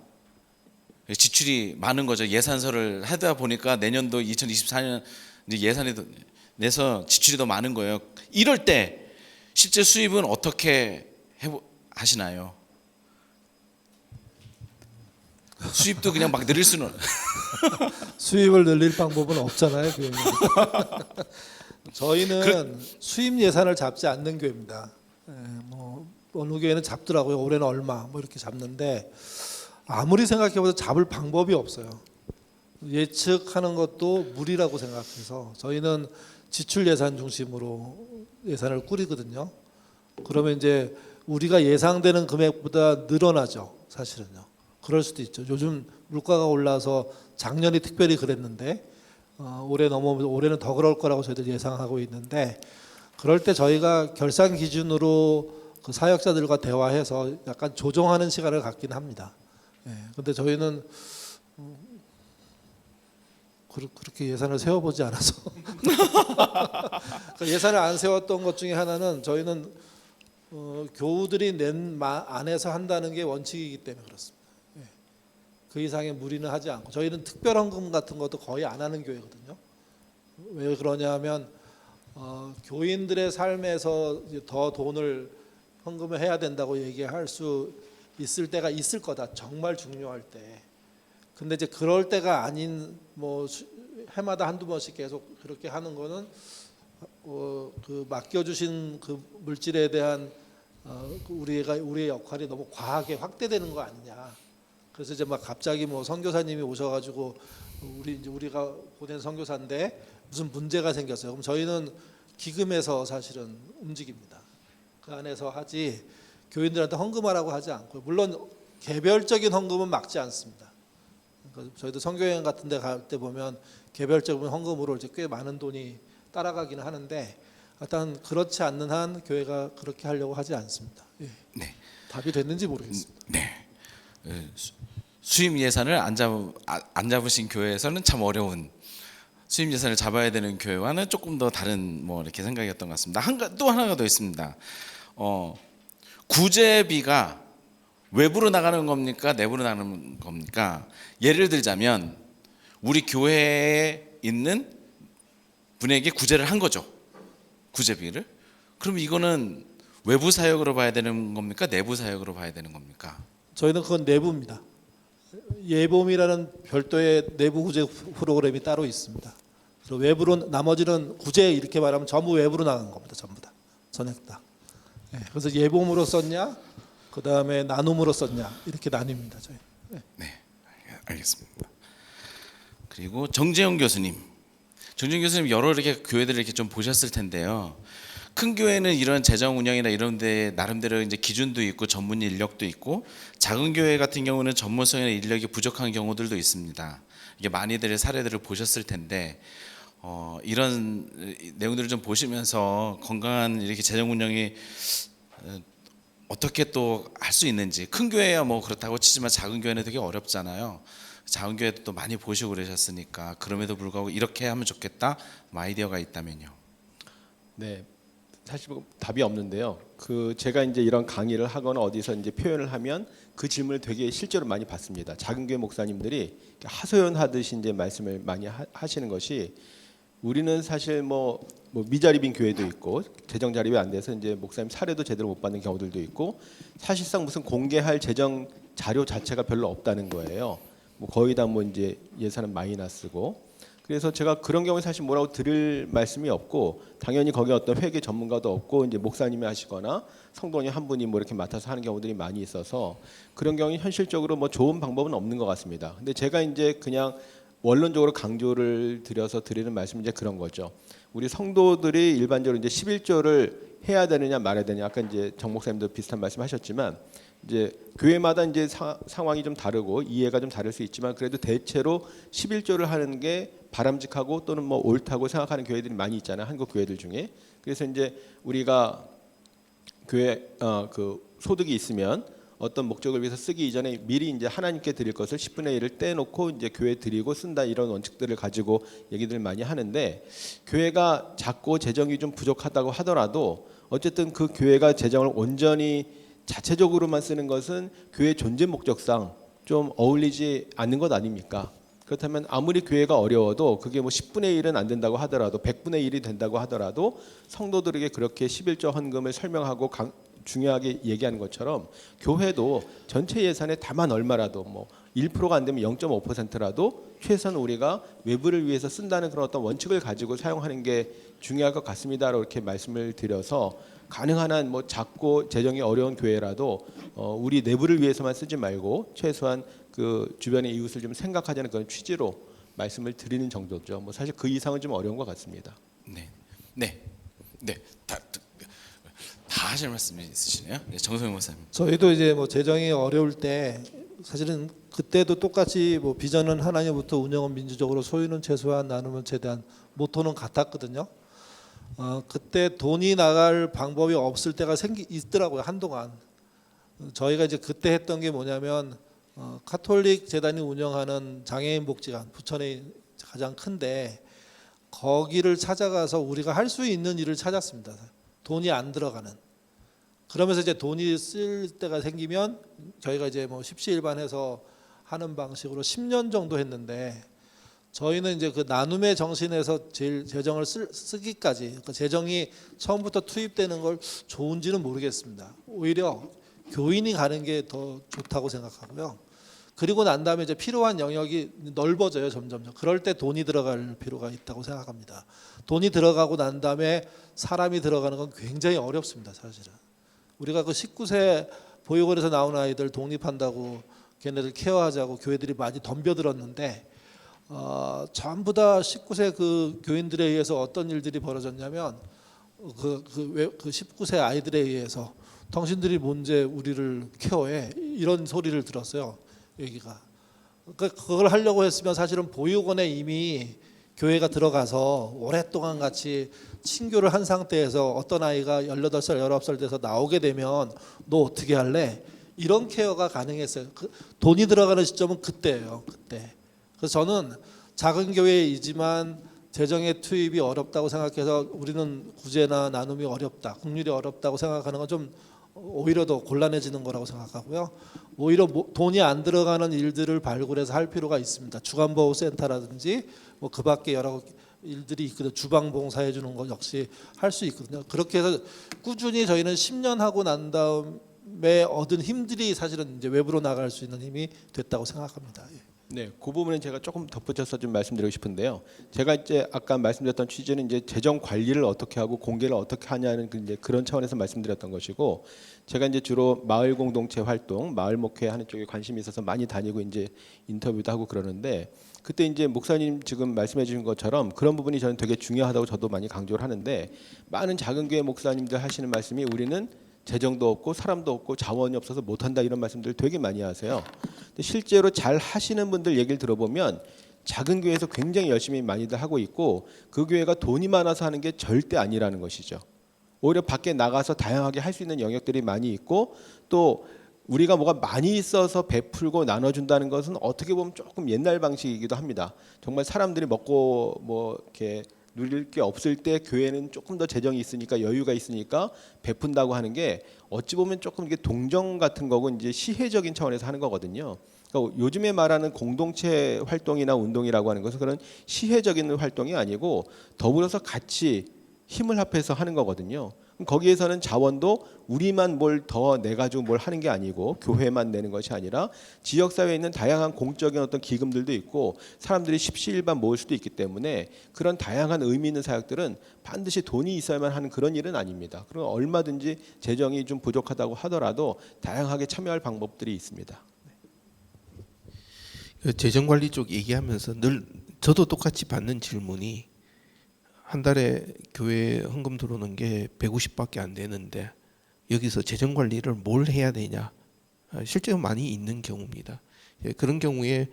지출이 많은 거죠. 예산서를 하다 보니까 내년도 2024년 예산이 내서 지출이 더 많은 거예요. 이럴 때 실제 수입은 어떻게 하시나요? 수입도 그냥 막 늘릴 수는 수입을 늘릴 방법은 없잖아요, 교회는. 저희는 수입 예산을 잡지 않는 교회입니다. 예, 뭐 어느 교회는 잡더라고요. 올해는 얼마 뭐 이렇게 잡는데 아무리 생각해봐도 잡을 방법이 없어요. 예측하는 것도 무리라고 생각해서 저희는 지출 예산 중심으로 예산을 꾸리거든요. 그러면 이제 우리가 예상되는 금액보다 늘어나죠, 사실은요. 그럴 수도 있죠. 요즘 물가가 올라서 작년이 특별히 그랬는데 올해 넘어오면 올해는 더 그럴 거라고 저희들 예상하고 있는데 그럴 때 저희가 결산 기준으로 그 사역자들과 대화해서 약간 조정하는 시간을 갖긴 합니다. 근데 저희는 그렇게 예산을 세워보지 않아서 예산을 안 세웠던 것 중에 하나는 저희는 교우들이 낸 안에서 한다는 게 원칙이기 때문에 그렇습니다. 그 이상의 무리는 하지 않고 저희는 특별 헌금 같은 것도 거의 안 하는 교회거든요. 왜 그러냐면 교인들의 삶에서 더 돈을 헌금을 해야 된다고 얘기할 수 있을 때가 있을 거다. 정말 중요할 때. 근데 이제 그럴 때가 아닌 뭐 해마다 한두 번씩 계속 그렇게 하는 거는 그 맡겨주신 그 물질에 대한 우리의 역할이 너무 과하게 확대되는 거 아니냐. 그래서 이제 막 갑자기 뭐 선교사님이 오셔가지고 우리가 보낸 선교사인데 무슨 문제가 생겼어요. 그럼 저희는 기금에서 사실은 움직입니다. 그 안에서 하지 교인들한테 헌금하라고 하지 않고 물론 개별적인 헌금은 막지 않습니다. 그러니까 저희도 선교여행 같은 데 갈 때 보면 개별적인 헌금으로 이제 꽤 많은 돈이 따라가기는 하는데 일단 그렇지 않는 한 교회가 그렇게 하려고 하지 않습니다. 예. 네. 답이 됐는지 모르겠습니다. 네. 수입 예산을 안 잡으신 교회에서는 참 어려운 수입 예산을 잡아야 되는 교회와는 조금 더 다른 뭐 이렇게 생각이었던 것 같습니다. 또 하나가 더 있습니다. 구제비가 외부로 나가는 겁니까? 내부로 나가는 겁니까? 예를 들자면 우리 교회에 있는 분에게 구제를 한 거죠. 구제비를. 그럼 이거는 외부 사역으로 봐야 되는 겁니까? 내부 사역으로 봐야 되는 겁니까? 저희는 그건 내부입니다. 예봄이라는 별도의 내부 구제 프로그램이 따로 있습니다. 그리고 외부로 나머지는 구제 이렇게 말하면 전부 외부로 나간 겁니다. 전부 다 전액 다. 그래서 예봄으로 썼냐, 그 다음에 나눔으로 썼냐 이렇게 나뉩니다. 저희. 네, 알겠습니다. 그리고 정재영 교수님 여러 이렇게 교회들을 이렇게 좀 보셨을 텐데요. 큰 교회는 이런 재정 운영이나 이런 데 나름대로 이제 기준도 있고 전문 인력도 있고 작은 교회 같은 경우는 전문성이나 인력이 부족한 경우들도 있습니다. 이게 많이들 사례들을 보셨을 텐데 이런 내용들을 좀 보시면서 건강한 이렇게 재정 운영이 어떻게 또 할 수 있는지 큰 교회야 뭐 그렇다고 치지만 작은 교회는 되게 어렵잖아요. 작은 교회도 또 많이 보시고 그러셨으니까 그럼에도 불구하고 이렇게 하면 좋겠다 뭐 아이디어가 있다면요. 네, 사실 뭐 답이 없는데요. 제가 이제 이런 강의를 하거나 어디서 이제 표현을 하면 그 질문을 되게 실제로 많이 받습니다. 작은 교회 목사님들이 하소연하듯이 이제 말씀을 많이 하시는 것이 우리는 사실 뭐 미자립인 교회도 있고 재정 자립이 안 돼서 이제 목사님 사례도 제대로 못 받는 경우들도 있고 사실상 무슨 공개할 재정 자료 자체가 별로 없다는 거예요. 뭐 거의 다 뭐 이제 예산은 마이너스고 그래서 제가 그런 경우에 사실 뭐라고 드릴 말씀이 없고 당연히 거기에 어떤 회계 전문가도 없고 이제 목사님이 하시거나 성도님 한 분이 뭐 이렇게 맡아서 하는 경우들이 많이 있어서 그런 경우에 현실적으로 뭐 좋은 방법은 없는 것 같습니다. 근데 제가 이제 그냥 원론적으로 강조를 드려서 드리는 말씀은 이제 그런 거죠. 우리 성도들이 일반적으로 이제 11조를 해야 되느냐 말아야 되느냐 아까 이제 정 목사님도 비슷한 말씀하셨지만 이제 교회마다 이제 상황이 좀 다르고 이해가 좀 다를 수 있지만 그래도 대체로 11조를 하는 게 바람직하고 또는 뭐 옳다고 생각하는 교회들이 많이 있잖아요. 한국 교회들 중에. 그래서 이제 우리가 교회 그 소득이 있으면 어떤 목적을 위해서 쓰기 이전에 미리 이제 하나님께 드릴 것을 10분의 1을 떼놓고 이제 교회에 드리고 쓴다 이런 원칙들을 가지고 얘기들 많이 하는데 교회가 작고 재정이 좀 부족하다고 하더라도 어쨌든 그 교회가 재정을 온전히 자체적으로만 쓰는 것은 교회 존재 목적상 좀 어울리지 않는 것 아닙니까? 그렇다면 아무리 교회가 어려워도 그게 뭐 10분의 1은 안 된다고 하더라도 100분의 1이 된다고 하더라도 성도들에게 그렇게 11조 헌금을 설명하고 중요하게 얘기하는 것처럼 교회도 전체 예산의 다만 얼마라도 뭐 1%가 안 되면 0.5%라도 최소한 우리가 외부를 위해서 쓴다는 그런 어떤 원칙을 가지고 사용하는 게 중요할 것 같습니다라고 이렇게 말씀을 드려서 가능한 한 뭐 작고 재정이 어려운 교회라도 우리 내부를 위해서만 쓰지 말고 최소한 그 주변의 이웃을 좀 생각하자는 그런 취지로 말씀을 드리는 정도죠. 뭐 사실 그 이상은 좀 어려운 것 같습니다. 네, 네, 네. 다 하실 말씀이 있으시네요. 네, 정성윤 목사님. 저희도 이제 뭐 재정이 어려울 때 사실은 그때도 똑같이 뭐 비전은 하나님부터 운영은 민주적으로 소유는 최소한 나누면 최대한 모토는 같았거든요. 그때 돈이 나갈 방법이 없을 때가 있더라고요, 한동안. 저희가 이제 그때 했던 게 뭐냐면 카톨릭 재단이 운영하는 장애인 복지관 부천에 가장 큰데 거기를 찾아가서 우리가 할 수 있는 일을 찾았습니다. 돈이 안 들어가는. 그러면서 이제 돈이 쓸 때가 생기면 저희가 이제 뭐 십시일반해서 하는 방식으로 10년 정도 했는데 저희는 이제 그 나눔의 정신에서 제일 재정을 쓰기까지 그러니까 재정이 처음부터 투입되는 걸 좋은지는 모르겠습니다. 오히려 교인이 가는 게 더 좋다고 생각하고요. 그리고 난 다음에 이제 필요한 영역이 넓어져요, 점점. 그럴 때 돈이 들어갈 필요가 있다고 생각합니다. 돈이 들어가고 난 다음에 사람이 들어가는 건 굉장히 어렵습니다, 사실은. 우리가 그 19세 보육원에서 나온 아이들 독립한다고 걔네들 케어하자고 교회들이 많이 덤벼들었는데 전부 다 19세 그 교인들에 의해서 어떤 일들이 벌어졌냐면 그 19세 아이들에 의해서 당신들이 뭔데 우리를 케어해 이런 소리를 들었어요. 얘기가. 그러니까 그걸 하려고 했으면 사실은 보육원에 이미 교회가 들어가서 오랫동안 같이 친교를 한 상태에서 어떤 아이가 18살, 19살 돼서 나오게 되면 너 어떻게 할래? 이런 케어가 가능했어요. 돈이 들어가는 시점은 그때예요. 그때. 그래서 저는 작은 교회이지만 재정의 투입이 어렵다고 생각해서 우리는 구제나 나눔이 어렵다, 국률이 어렵다고 생각하는 건 좀 오히려 더 곤란해지는 거라고 생각하고요. 오히려 돈이 안 들어가는 일들을 발굴해서 할 필요가 있습니다. 주간보호센터라든지 뭐 그 밖에 여러 일들이 있거든요. 주방 봉사해 주는 거 역시 할 수 있거든요. 그렇게 해서 꾸준히 저희는 10년 하고 난 다음에 얻은 힘들이 사실은 이제 외부로 나갈 수 있는 힘이 됐다고 생각합니다. 네, 그 부분은 제가 조금 덧붙여서 좀 말씀드리고 싶은데요. 제가 이제 아까 말씀드렸던 취지는 이제 재정 관리를 어떻게 하고 공개를 어떻게 하냐는 이제 그런 차원에서 말씀드렸던 것이고, 제가 이제 주로 마을 공동체 활동, 마을 목회 하는 쪽에 관심이 있어서 많이 다니고 이제 인터뷰도 하고 그러는데, 그때 이제 목사님 지금 말씀해 주신 것처럼 그런 부분이 저는 되게 중요하다고 저도 많이 강조를 하는데, 많은 작은 교회 목사님들 하시는 말씀이 우리는 재정도 없고 사람도 없고 자원이 없어서 못한다 이런 말씀들 되게 많이 하세요. 근데 실제로 잘 하시는 분들 얘기를 들어보면 작은 교회에서 굉장히 열심히 많이들 하고 있고 그 교회가 돈이 많아서 하는 게 절대 아니라는 것이죠. 오히려 밖에 나가서 다양하게 할 수 있는 영역들이 많이 있고 또 우리가 뭐가 많이 있어서 베풀고 나눠준다는 것은 어떻게 보면 조금 옛날 방식이기도 합니다. 정말 사람들이 먹고 뭐 이렇게 누릴 게 없을 때 교회는 조금 더 재정이 있으니까 여유가 있으니까 베푼다고 하는 게 어찌 보면 조금 이게 동정 같은 거고 이제 시혜적인 차원에서 하는 거거든요. 그러니까 요즘에 말하는 공동체 활동이나 운동이라고 하는 것은 그런 시혜적인 활동이 아니고 더불어서 같이 힘을 합해서 하는 거거든요. 거기에서는 자원도 우리만 뭘 더 내가지고 뭘 하는 게 아니고 교회만 내는 것이 아니라 지역사회에 있는 다양한 공적인 어떤 기금들도 있고 사람들이 십시일반 모을 수도 있기 때문에 그런 다양한 의미 있는 사역들은 반드시 돈이 있어야만 하는 그런 일은 아닙니다. 그럼 얼마든지 재정이 좀 부족하다고 하더라도 다양하게 참여할 방법들이 있습니다. 재정관리 쪽 얘기하면서 늘 저도 똑같이 받는 질문이 한 달에 교회에 헌금 들어오는 게 150밖에 안 되는데 여기서 재정 관리를 뭘 해야 되냐 실제로 많이 있는 경우입니다. 그런 경우에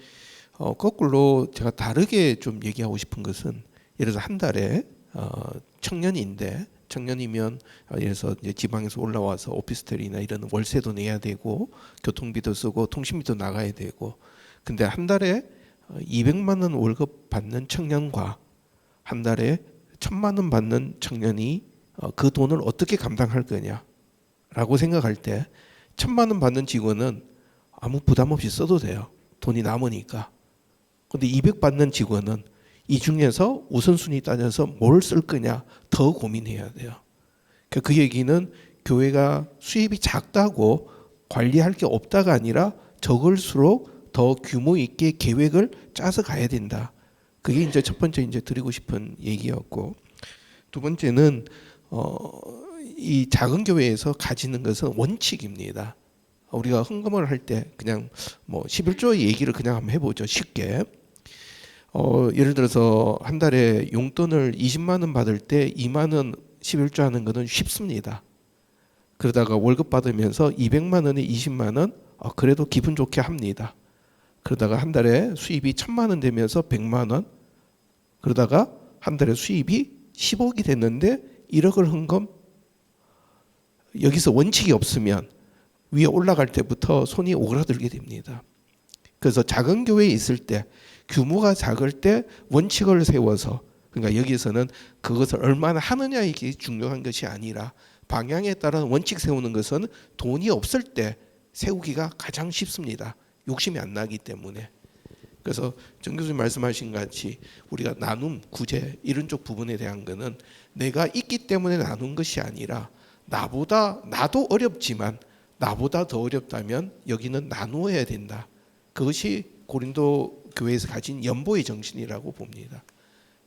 거꾸로 제가 다르게 좀 얘기하고 싶은 것은 예를 들어서 한 달에 청년인데 청년이면 예를 들어서 이제 지방에서 올라와서 오피스텔이나 이런 월세도 내야 되고 교통비도 쓰고 통신비도 나가야 되고 근데 한 달에 200만 원 월급 받는 청년과 한 달에 1,000만 원 받는 청년이 그 돈을 어떻게 감당할 거냐라고 생각할 때 1,000만 원 받는 직원은 아무 부담 없이 써도 돼요. 돈이 남으니까. 근데 200 받는 직원은 이 중에서 우선순위 따져서 뭘 쓸 거냐 더 고민해야 돼요. 그 얘기는 교회가 수입이 작다고 관리할 게 없다가 아니라 적을수록 더 규모 있게 계획을 짜서 가야 된다. 그게 이제 첫 번째 이제 드리고 싶은 얘기였고, 두 번째는 이 작은 교회에서 가지는 것은 원칙입니다. 우리가 헌금을 할 때 그냥 뭐 11조 얘기를 그냥 한번 해보죠. 쉽게. 예를 들어서 한 달에 용돈을 20만 원 받을 때 2만 원 11조 하는 것은 쉽습니다. 그러다가 월급 받으면서 200만 원에 20만 원 그래도 기분 좋게 합니다. 그러다가 한 달에 수입이 1000만 원 되면서 100만 원, 그러다가 한 달에 수입이 10억이 됐는데 1억을 헌금. 여기서 원칙이 없으면 위에 올라갈 때부터 손이 오그라들게 됩니다. 그래서 작은 교회에 있을 때, 규모가 작을 때 원칙을 세워서, 그러니까 여기서는 그것을 얼마나 하느냐 이게 중요한 것이 아니라 방향에 따른 원칙 세우는 것은 돈이 없을 때 세우기가 가장 쉽습니다. 욕심이 안 나기 때문에. 그래서 정 교수님 말씀하신 같이 우리가 나눔, 구제 이런 쪽 부분에 대한 거는 내가 있기 때문에 나눈 것이 아니라 나도 어렵지만 나보다 더 어렵다면 여기는 나누어야 된다. 그것이 고린도 교회에서 가진 연보의 정신이라고 봅니다.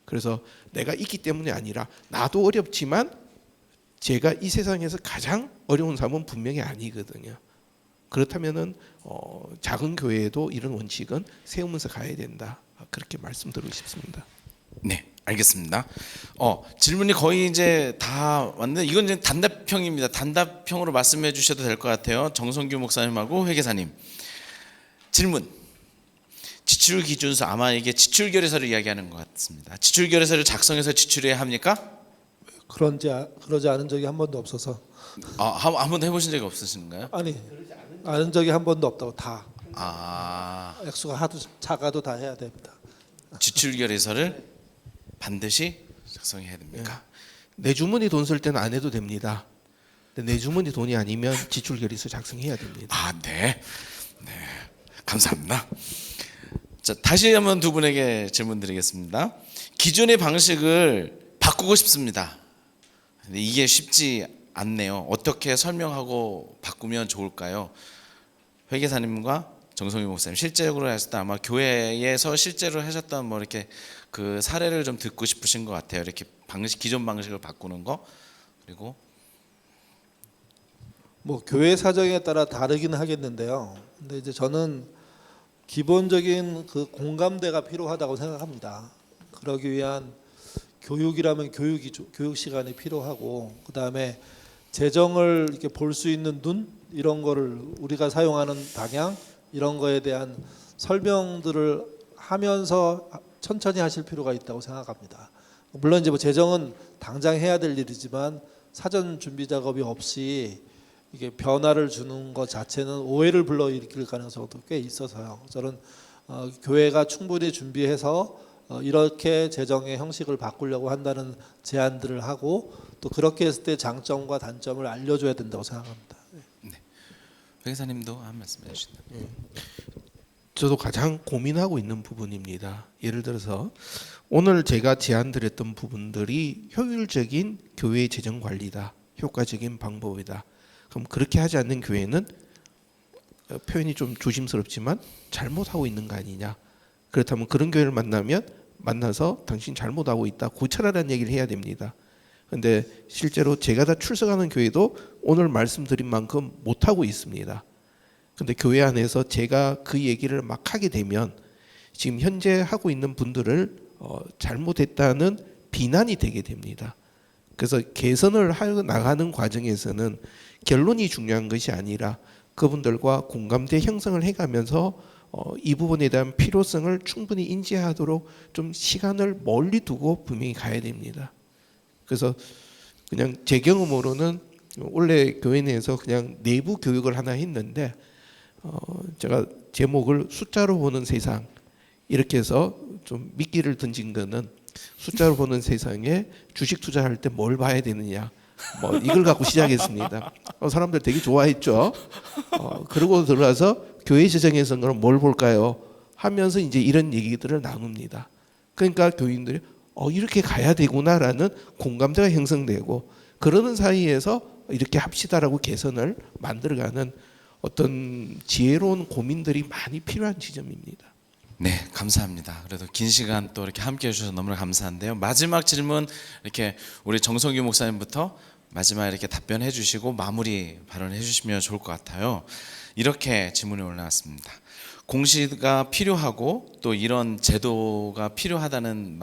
그래서 내가 있기 때문에 아니라 나도 어렵지만 제가 이 세상에서 가장 어려운 사람은 분명히 아니거든요. 그렇다면은 작은 교회에도 이런 원칙은 세우면서 가야 된다. 그렇게 말씀드리고 싶습니다. 네, 알겠습니다. 질문이 거의 이제 다 왔는데 이건 이제 단답형입니다. 단답형으로 말씀해 주셔도 될 것 같아요. 정성규 목사님하고 회계사님. 질문. 지출 기준서, 아마 이게 지출 결의서를 이야기하는 것 같습니다. 지출 결의서를 작성해서 지출해야 합니까? 그러지 않은 적이 한 번도 없어서. 한 번도 해보신 적이 없으신가요? 아니, 아는 적이 한 번도 없다고. 다 액수가 하도 작아도 다 해야 됩니다. 지출 결의서를 반드시 작성해야 됩니까? 내 주머니 돈 쓸 때는 안 해도 됩니다. 근데 내 주머니 돈이 아니면 지출 결의서 작성해야 됩니다. 네. 감사합니다. 자, 다시 한번 두 분에게 질문 드리겠습니다. 기존의 방식을 바꾸고 싶습니다. 근데 이게 쉽지 않네요. 어떻게 설명하고 바꾸면 좋을까요? 회계사님과 정성희 목사님, 실제로 했을 때 아마 교회에서 실제로 하셨던 뭐 이렇게 그 사례를 좀 듣고 싶으신 것 같아요. 이렇게 기존 방식을 바꾸는 거. 그리고 뭐 교회 사정에 따라 다르긴 하겠는데요. 근데 이제 저는 기본적인 그 공감대가 필요하다고 생각합니다. 그러기 위한 교육이라면 교육 시간이 필요하고, 그다음에 재정을 이렇게 볼 수 있는 눈, 이런 거를 우리가 사용하는 방향, 이런 거에 대한 설명들을 하면서 천천히 하실 필요가 있다고 생각합니다. 물론 이제 뭐 재정은 당장 해야 될 일이지만 사전 준비 작업이 없이 이게 변화를 주는 것 자체는 오해를 불러일으킬 가능성도 꽤 있어서요. 저는 교회가 충분히 준비해서 이렇게 재정의 형식을 바꾸려고 한다는 제안들을 하고, 또 그렇게 했을 때 장점과 단점을 알려줘야 된다고 생각합니다. 회계사님도 한 말씀 해주신다면. 저도 가장 고민하고 있는 부분입니다. 예를 들어서 오늘 제가 제안드렸던 부분들이 효율적인 교회의 재정 관리다, 효과적인 방법이다. 그럼 그렇게 하지 않는 교회는 표현이 좀 조심스럽지만 잘못하고 있는 거 아니냐. 그렇다면 그런 교회를 만나서 당신 잘못하고 있다, 고쳐라라는 얘기를 해야 됩니다. 근데 실제로 제가 다 출석하는 교회도 오늘 말씀드린 만큼 못하고 있습니다. 근데 교회 안에서 제가 그 얘기를 막 하게 되면 지금 현재 하고 있는 분들을 잘못했다는 비난이 되게 됩니다. 그래서 개선을 나가는 과정에서는 결론이 중요한 것이 아니라 그분들과 공감대 형성을 해가면서 이 부분에 대한 필요성을 충분히 인지하도록 좀 시간을 멀리 두고 분명히 가야 됩니다. 그래서 그냥 제 경험으로는 원래 교회 내에서 그냥 내부 교육을 하나 했는데 제가 제목을 숫자로 보는 세상 이렇게 해서 좀 미끼를 던진 거는 숫자로 보는 세상에 주식 투자할 때 뭘 봐야 되느냐, 뭐 이걸 갖고 시작했습니다. 사람들 되게 좋아했죠. 그러고 들어가서 교회 재정에서는 그럼 뭘 볼까요? 하면서 이제 이런 얘기들을 나눕니다. 그러니까 교인들이 이렇게 가야 되구나라는 공감대가 형성되고, 그러는 사이에서 이렇게 합시다라고 개선을 만들어가는 어떤 지혜로운 고민들이 많이 필요한 지점입니다. 네, 감사합니다. 그래도 긴 시간 또 이렇게 함께 해주셔서 너무나 감사한데요. 마지막 질문 이렇게 우리 정성규 목사님부터 마지막에 이렇게 답변해 주시고 마무리 발언해 주시면 좋을 것 같아요. 이렇게 질문이 올라왔습니다. 공시가 필요하고 또 이런 제도가 필요하다는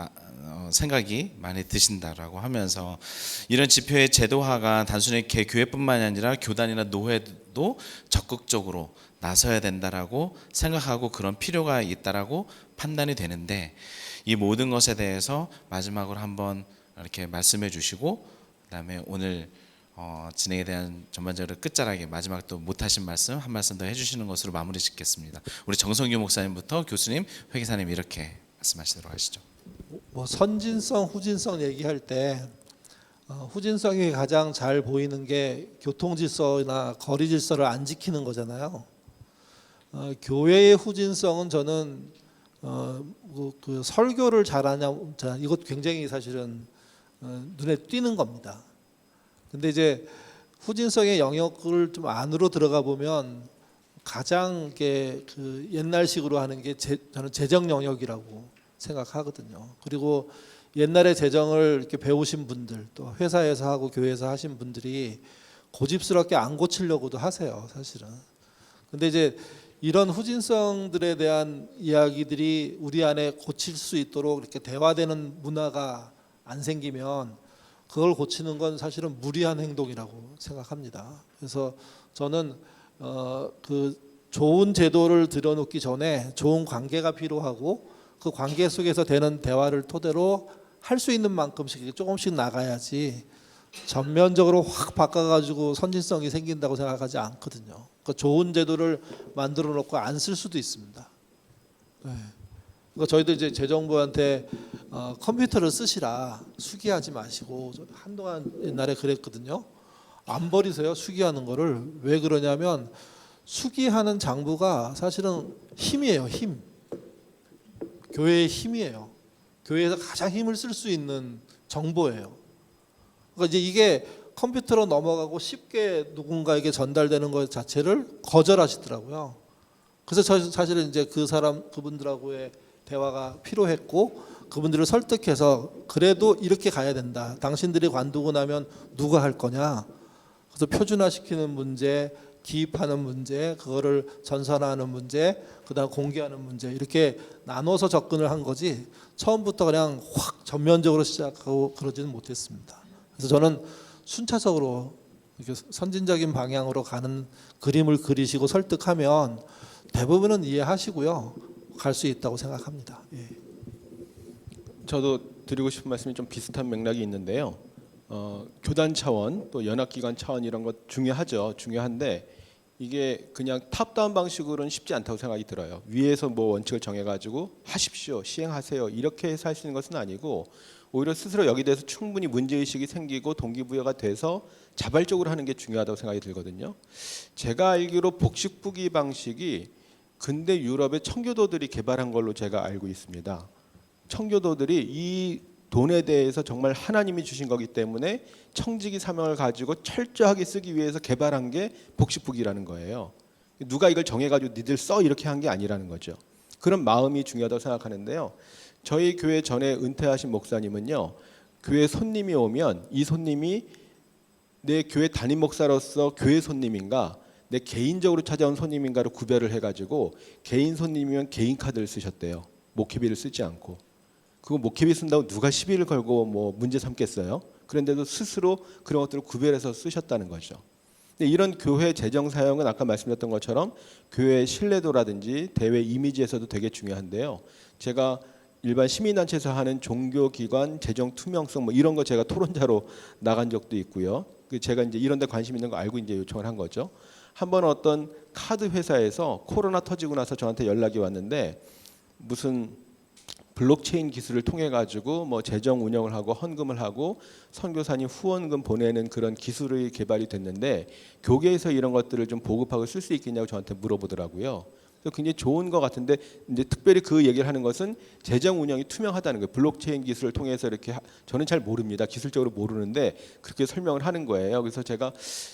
생각이 많이 드신다라고 하면서 이런 지표의 제도화가 단순히 교회뿐만이 아니라 교단이나 노회도 적극적으로 나서야 된다라고 생각하고 그런 필요가 있다라고 판단이 되는데 이 모든 것에 대해서 마지막으로 한번 이렇게 말씀해 주시고 그다음에 오늘 진행에 대한 전반적으로 끝자락에 마지막 또 못하신 말씀 한 말씀 더 해주시는 것으로 마무리 짓겠습니다. 우리 정성규 목사님부터 교수님, 회계사님 이렇게 말씀하시도록 하시죠. 뭐 선진성, 후진성 얘기할 때 후진성이 가장 잘 보이는 게 교통질서나 거리질서를 안 지키는 거잖아요. 교회의 후진성은 저는 그 설교를 잘하냐, 이것 굉장히 사실은 눈에 띄는 겁니다. 근데 이제 후진성의 영역을 좀 안으로 들어가 보면 가장 그 옛날식으로 하는 게 저는 재정 영역이라고 생각하거든요. 그리고 옛날에 재정을 이렇게 배우신 분들 또 회사에서 하고 교회에서 하신 분들이 고집스럽게 안 고치려고도 하세요, 사실은. 근데 이제 이런 후진성들에 대한 이야기들이 우리 안에 고칠 수 있도록 이렇게 대화되는 문화가 안 생기면 그걸 고치는 건 사실은 무리한 행동이라고 생각합니다. 그래서 저는 그 좋은 제도를 들여놓기 전에 좋은 관계가 필요하고 그 관계 속에서 되는 대화를 토대로 할 수 있는 만큼씩 조금씩 나가야지 전면적으로 확 바꿔가지고 선진성이 생긴다고 생각하지 않거든요. 그 좋은 제도를 만들어 놓고 안 쓸 수도 있습니다. 네. 그러니까 저희도 이제 재정부한테 컴퓨터를 쓰시라, 수기하지 마시고 한동안 옛날에 그랬거든요. 안 버리세요, 수기하는 거를. 왜 그러냐면 수기하는 장부가 사실은 힘이에요, 힘. 교회의 힘이에요. 교회에서 가장 힘을 쓸 수 있는 정보예요. 그러니까 이제 이게 컴퓨터로 넘어가고 쉽게 누군가에게 전달되는 것 자체를 거절하시더라고요. 그래서 사실은 이제 그분들하고의 대화가 필요했고 그분들을 설득해서 그래도 이렇게 가야 된다. 당신들이 관두고 나면 누가 할 거냐. 그래서 표준화시키는 문제, 기입하는 문제, 그거를 전산화하는 문제, 그다음 공개하는 문제 이렇게 나눠서 접근을 한 거지 처음부터 그냥 확 전면적으로 시작하고 그러지는 못했습니다. 그래서 저는 순차적으로 이렇게 선진적인 방향으로 가는 그림을 그리시고 설득하면 대부분은 이해하시고요. 갈 수 있다고 생각합니다. 예. 저도 드리고 싶은 말씀이 좀 비슷한 맥락이 있는데요. 교단 차원 또 연합기관 차원 이런 것 중요하죠. 중요한데 이게 그냥 탑다운 방식으로는 쉽지 않다고 생각이 들어요. 위에서 뭐 원칙을 정해가지고 하십시오, 시행하세요 이렇게 해서 할 수 있는 것은 아니고 오히려 스스로 여기 대해서 충분히 문제의식이 생기고 동기부여가 돼서 자발적으로 하는 게 중요하다고 생각이 들거든요. 제가 알기로 복식부기 방식이 근대 유럽의 청교도들이 개발한 걸로 제가 알고 있습니다. 청교도들이 이 돈에 대해서 정말 하나님이 주신 거기 때문에 청지기 사명을 가지고 철저하게 쓰기 위해서 개발한 게 복식부기라는 거예요. 누가 이걸 정해가지고 니들 써 이렇게 한 게 아니라는 거죠. 그런 마음이 중요하다고 생각하는데요. 저희 교회 전에 은퇴하신 목사님은요. 교회 손님이 오면 이 손님이 내 교회 담임 목사로서 교회 손님인가 내 개인적으로 찾아온 손님인가를 구별을 해가지고 개인 손님이면 개인 카드를 쓰셨대요. 목회비를 쓰지 않고. 그거 목회비 쓴다고 누가 시비를 걸고 뭐 문제 삼겠어요? 그런데도 스스로 그런 것들을 구별해서 쓰셨다는 거죠. 근데 이런 교회 재정 사용은 아까 말씀드렸던 것처럼 교회 신뢰도라든지 대외 이미지에서도 되게 중요한데요. 제가 일반 시민단체에서 하는 종교기관 재정 투명성 뭐 이런 거 제가 토론자로 나간 적도 있고요. 제가 이제 이런 데 관심 있는 거 알고 이제 요청을 한 거죠. 한번 어떤 카드 회사에서 코로나 터지고 나서 저한테 연락이 왔는데 무슨 블록체인 기술을 통해 가지고 뭐 재정 운영을 하고 헌금을 하고 선교사님 후원금 보내는 그런 기술이 개발이 됐는데 교계에서 이런 것들을 좀 보급하고 쓸 수 있겠냐고 저한테 물어보더라고요. 그래서 굉장히 좋은 것 같은데 이제 특별히 그 얘기를 하는 것은 재정 운영이 투명하다는 거예요. 블록체인 기술을 통해서 이렇게 저는 잘 모릅니다. 기술적으로 모르는데 그렇게 설명을 하는 거예요. 그래서 제가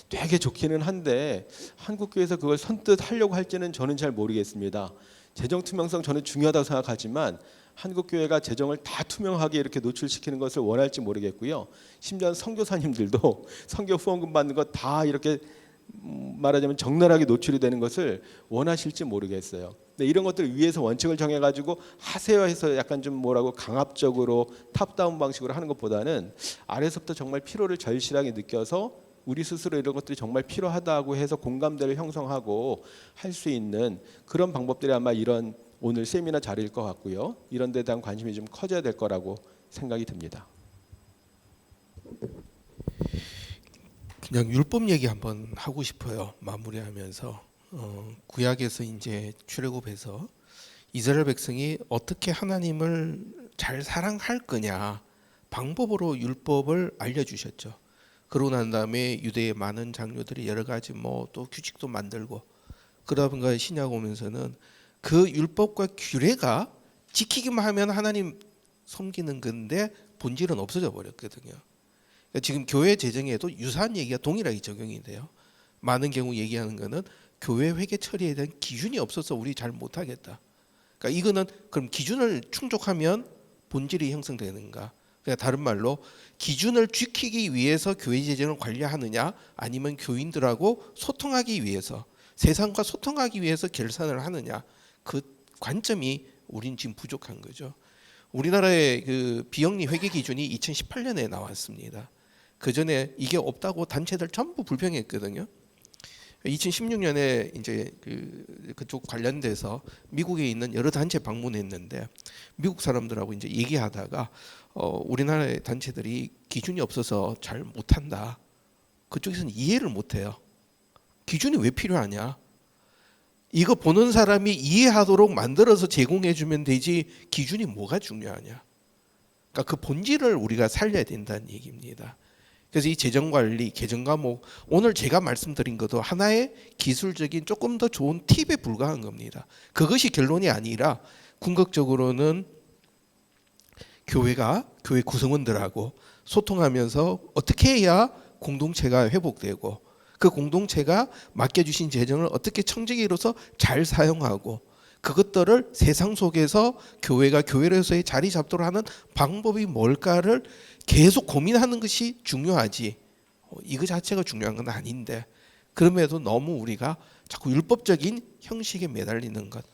되게 좋기는 한데 한국교회에서 그걸 선뜻 하려고 할지는 저는 잘 모르겠습니다. 재정 투명성 저는 중요하다고 생각하지만 한국교회가 재정을 다 투명하게 이렇게 노출시키는 것을 원할지 모르겠고요. 심지어 선교사님들도 선교 후원금 받는 거 다 이렇게 말하자면 적나라하게 노출이 되는 것을 원하실지 모르겠어요. 근데 이런 것들 위에서 원칙을 정해가지고 하세요 해서 약간 좀 뭐라고 강압적으로 탑다운 방식으로 하는 것보다는 아래서부터 정말 필요를 절실하게 느껴서 우리 스스로 이런 것들이 정말 필요하다고 해서 공감대를 형성하고 할 수 있는 그런 방법들이 아마 이런 오늘 세미나 자리일 것 같고요. 이런 데 대한 관심이 좀 커져야 될 거라고 생각이 듭니다. 그냥 율법 얘기 한번 하고 싶어요. 마무리하면서 구약에서 이제 출애굽해서 이스라엘 백성이 어떻게 하나님을 잘 사랑할 거냐 방법으로 율법을 알려주셨죠. 그러고 난 다음에 유대의 많은 장로들이 여러 가지 뭐 또 규칙도 만들고 그러다 보니까 신약 오면서는 그 율법과 규례가 지키기만 하면 하나님 섬기는 건데 본질은 없어져 버렸거든요. 그러니까 지금 교회 재정에도 유사한 얘기가 동일하게 적용이 돼요. 많은 경우 얘기하는 거는 교회 회계 처리에 대한 기준이 없어서 우리 잘 못하겠다. 그러니까 이거는 그럼 기준을 충족하면 본질이 형성되는가? 그러니까 다른 말로 기준을 지키기 위해서 교회 재정을 관리하느냐 아니면 교인들하고 소통하기 위해서 세상과 소통하기 위해서 결산을 하느냐 그 관점이 우린 지금 부족한 거죠. 우리나라의 그 비영리 회계 기준이 2018년에 나왔습니다. 그 전에 이게 없다고 단체들 전부 불평했거든요. 2016년에 이제 그쪽 관련돼서 미국에 있는 여러 단체 방문했는데 미국 사람들하고 이제 얘기하다가 우리나라의 단체들이 기준이 없어서 잘 못한다. 그쪽에서는 이해를 못해요. 기준이 왜 필요하냐? 이거 보는 사람이 이해하도록 만들어서 제공해주면 되지 기준이 뭐가 중요하냐? 그러니까 그 본질을 우리가 살려야 된다는 얘기입니다. 그래서 이 재정관리, 개정과목 오늘 제가 말씀드린 것도 하나의 기술적인 조금 더 좋은 팁에 불과한 겁니다. 그것이 결론이 아니라 궁극적으로는 교회가 교회 구성원들하고 소통하면서 어떻게 해야 공동체가 회복되고 그 공동체가 맡겨주신 재정을 어떻게 청지기로서 잘 사용하고 그것들을 세상 속에서 교회가 교회로서의 자리 잡도록 하는 방법이 뭘까를 계속 고민하는 것이 중요하지 이거 자체가 중요한 건 아닌데 그럼에도 너무 우리가 자꾸 율법적인 형식에 매달리는 것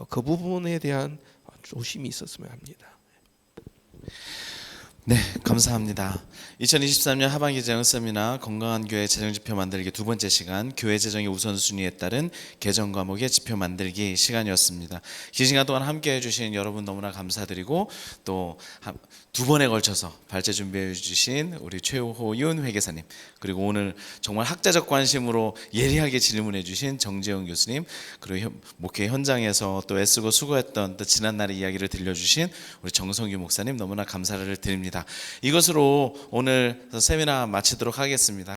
그 부분에 대한 조심이 있었으면 합니다. 네, 감사합니다. 2023년 하반기 재정 세미나 건강한 교회 재정 지표 만들기 두 번째 시간 교회 재정의 우선순위에 따른 개정 과목의 지표 만들기 시간이었습니다. 긴 시간 동안 함께해 주신 여러분 너무나 감사드리고 또 두 번에 걸쳐서 발제 준비해 주신 우리 최호윤 회계사님 그리고 오늘 정말 학자적 관심으로 예리하게 질문해 주신 정재영 교수님 그리고 목회 현장에서 또 애쓰고 수고했던 또 지난날의 이야기를 들려주신 우리 정성규 목사님 너무나 감사를 드립니다. 이것으로 오늘 세미나 마치도록 하겠습니다.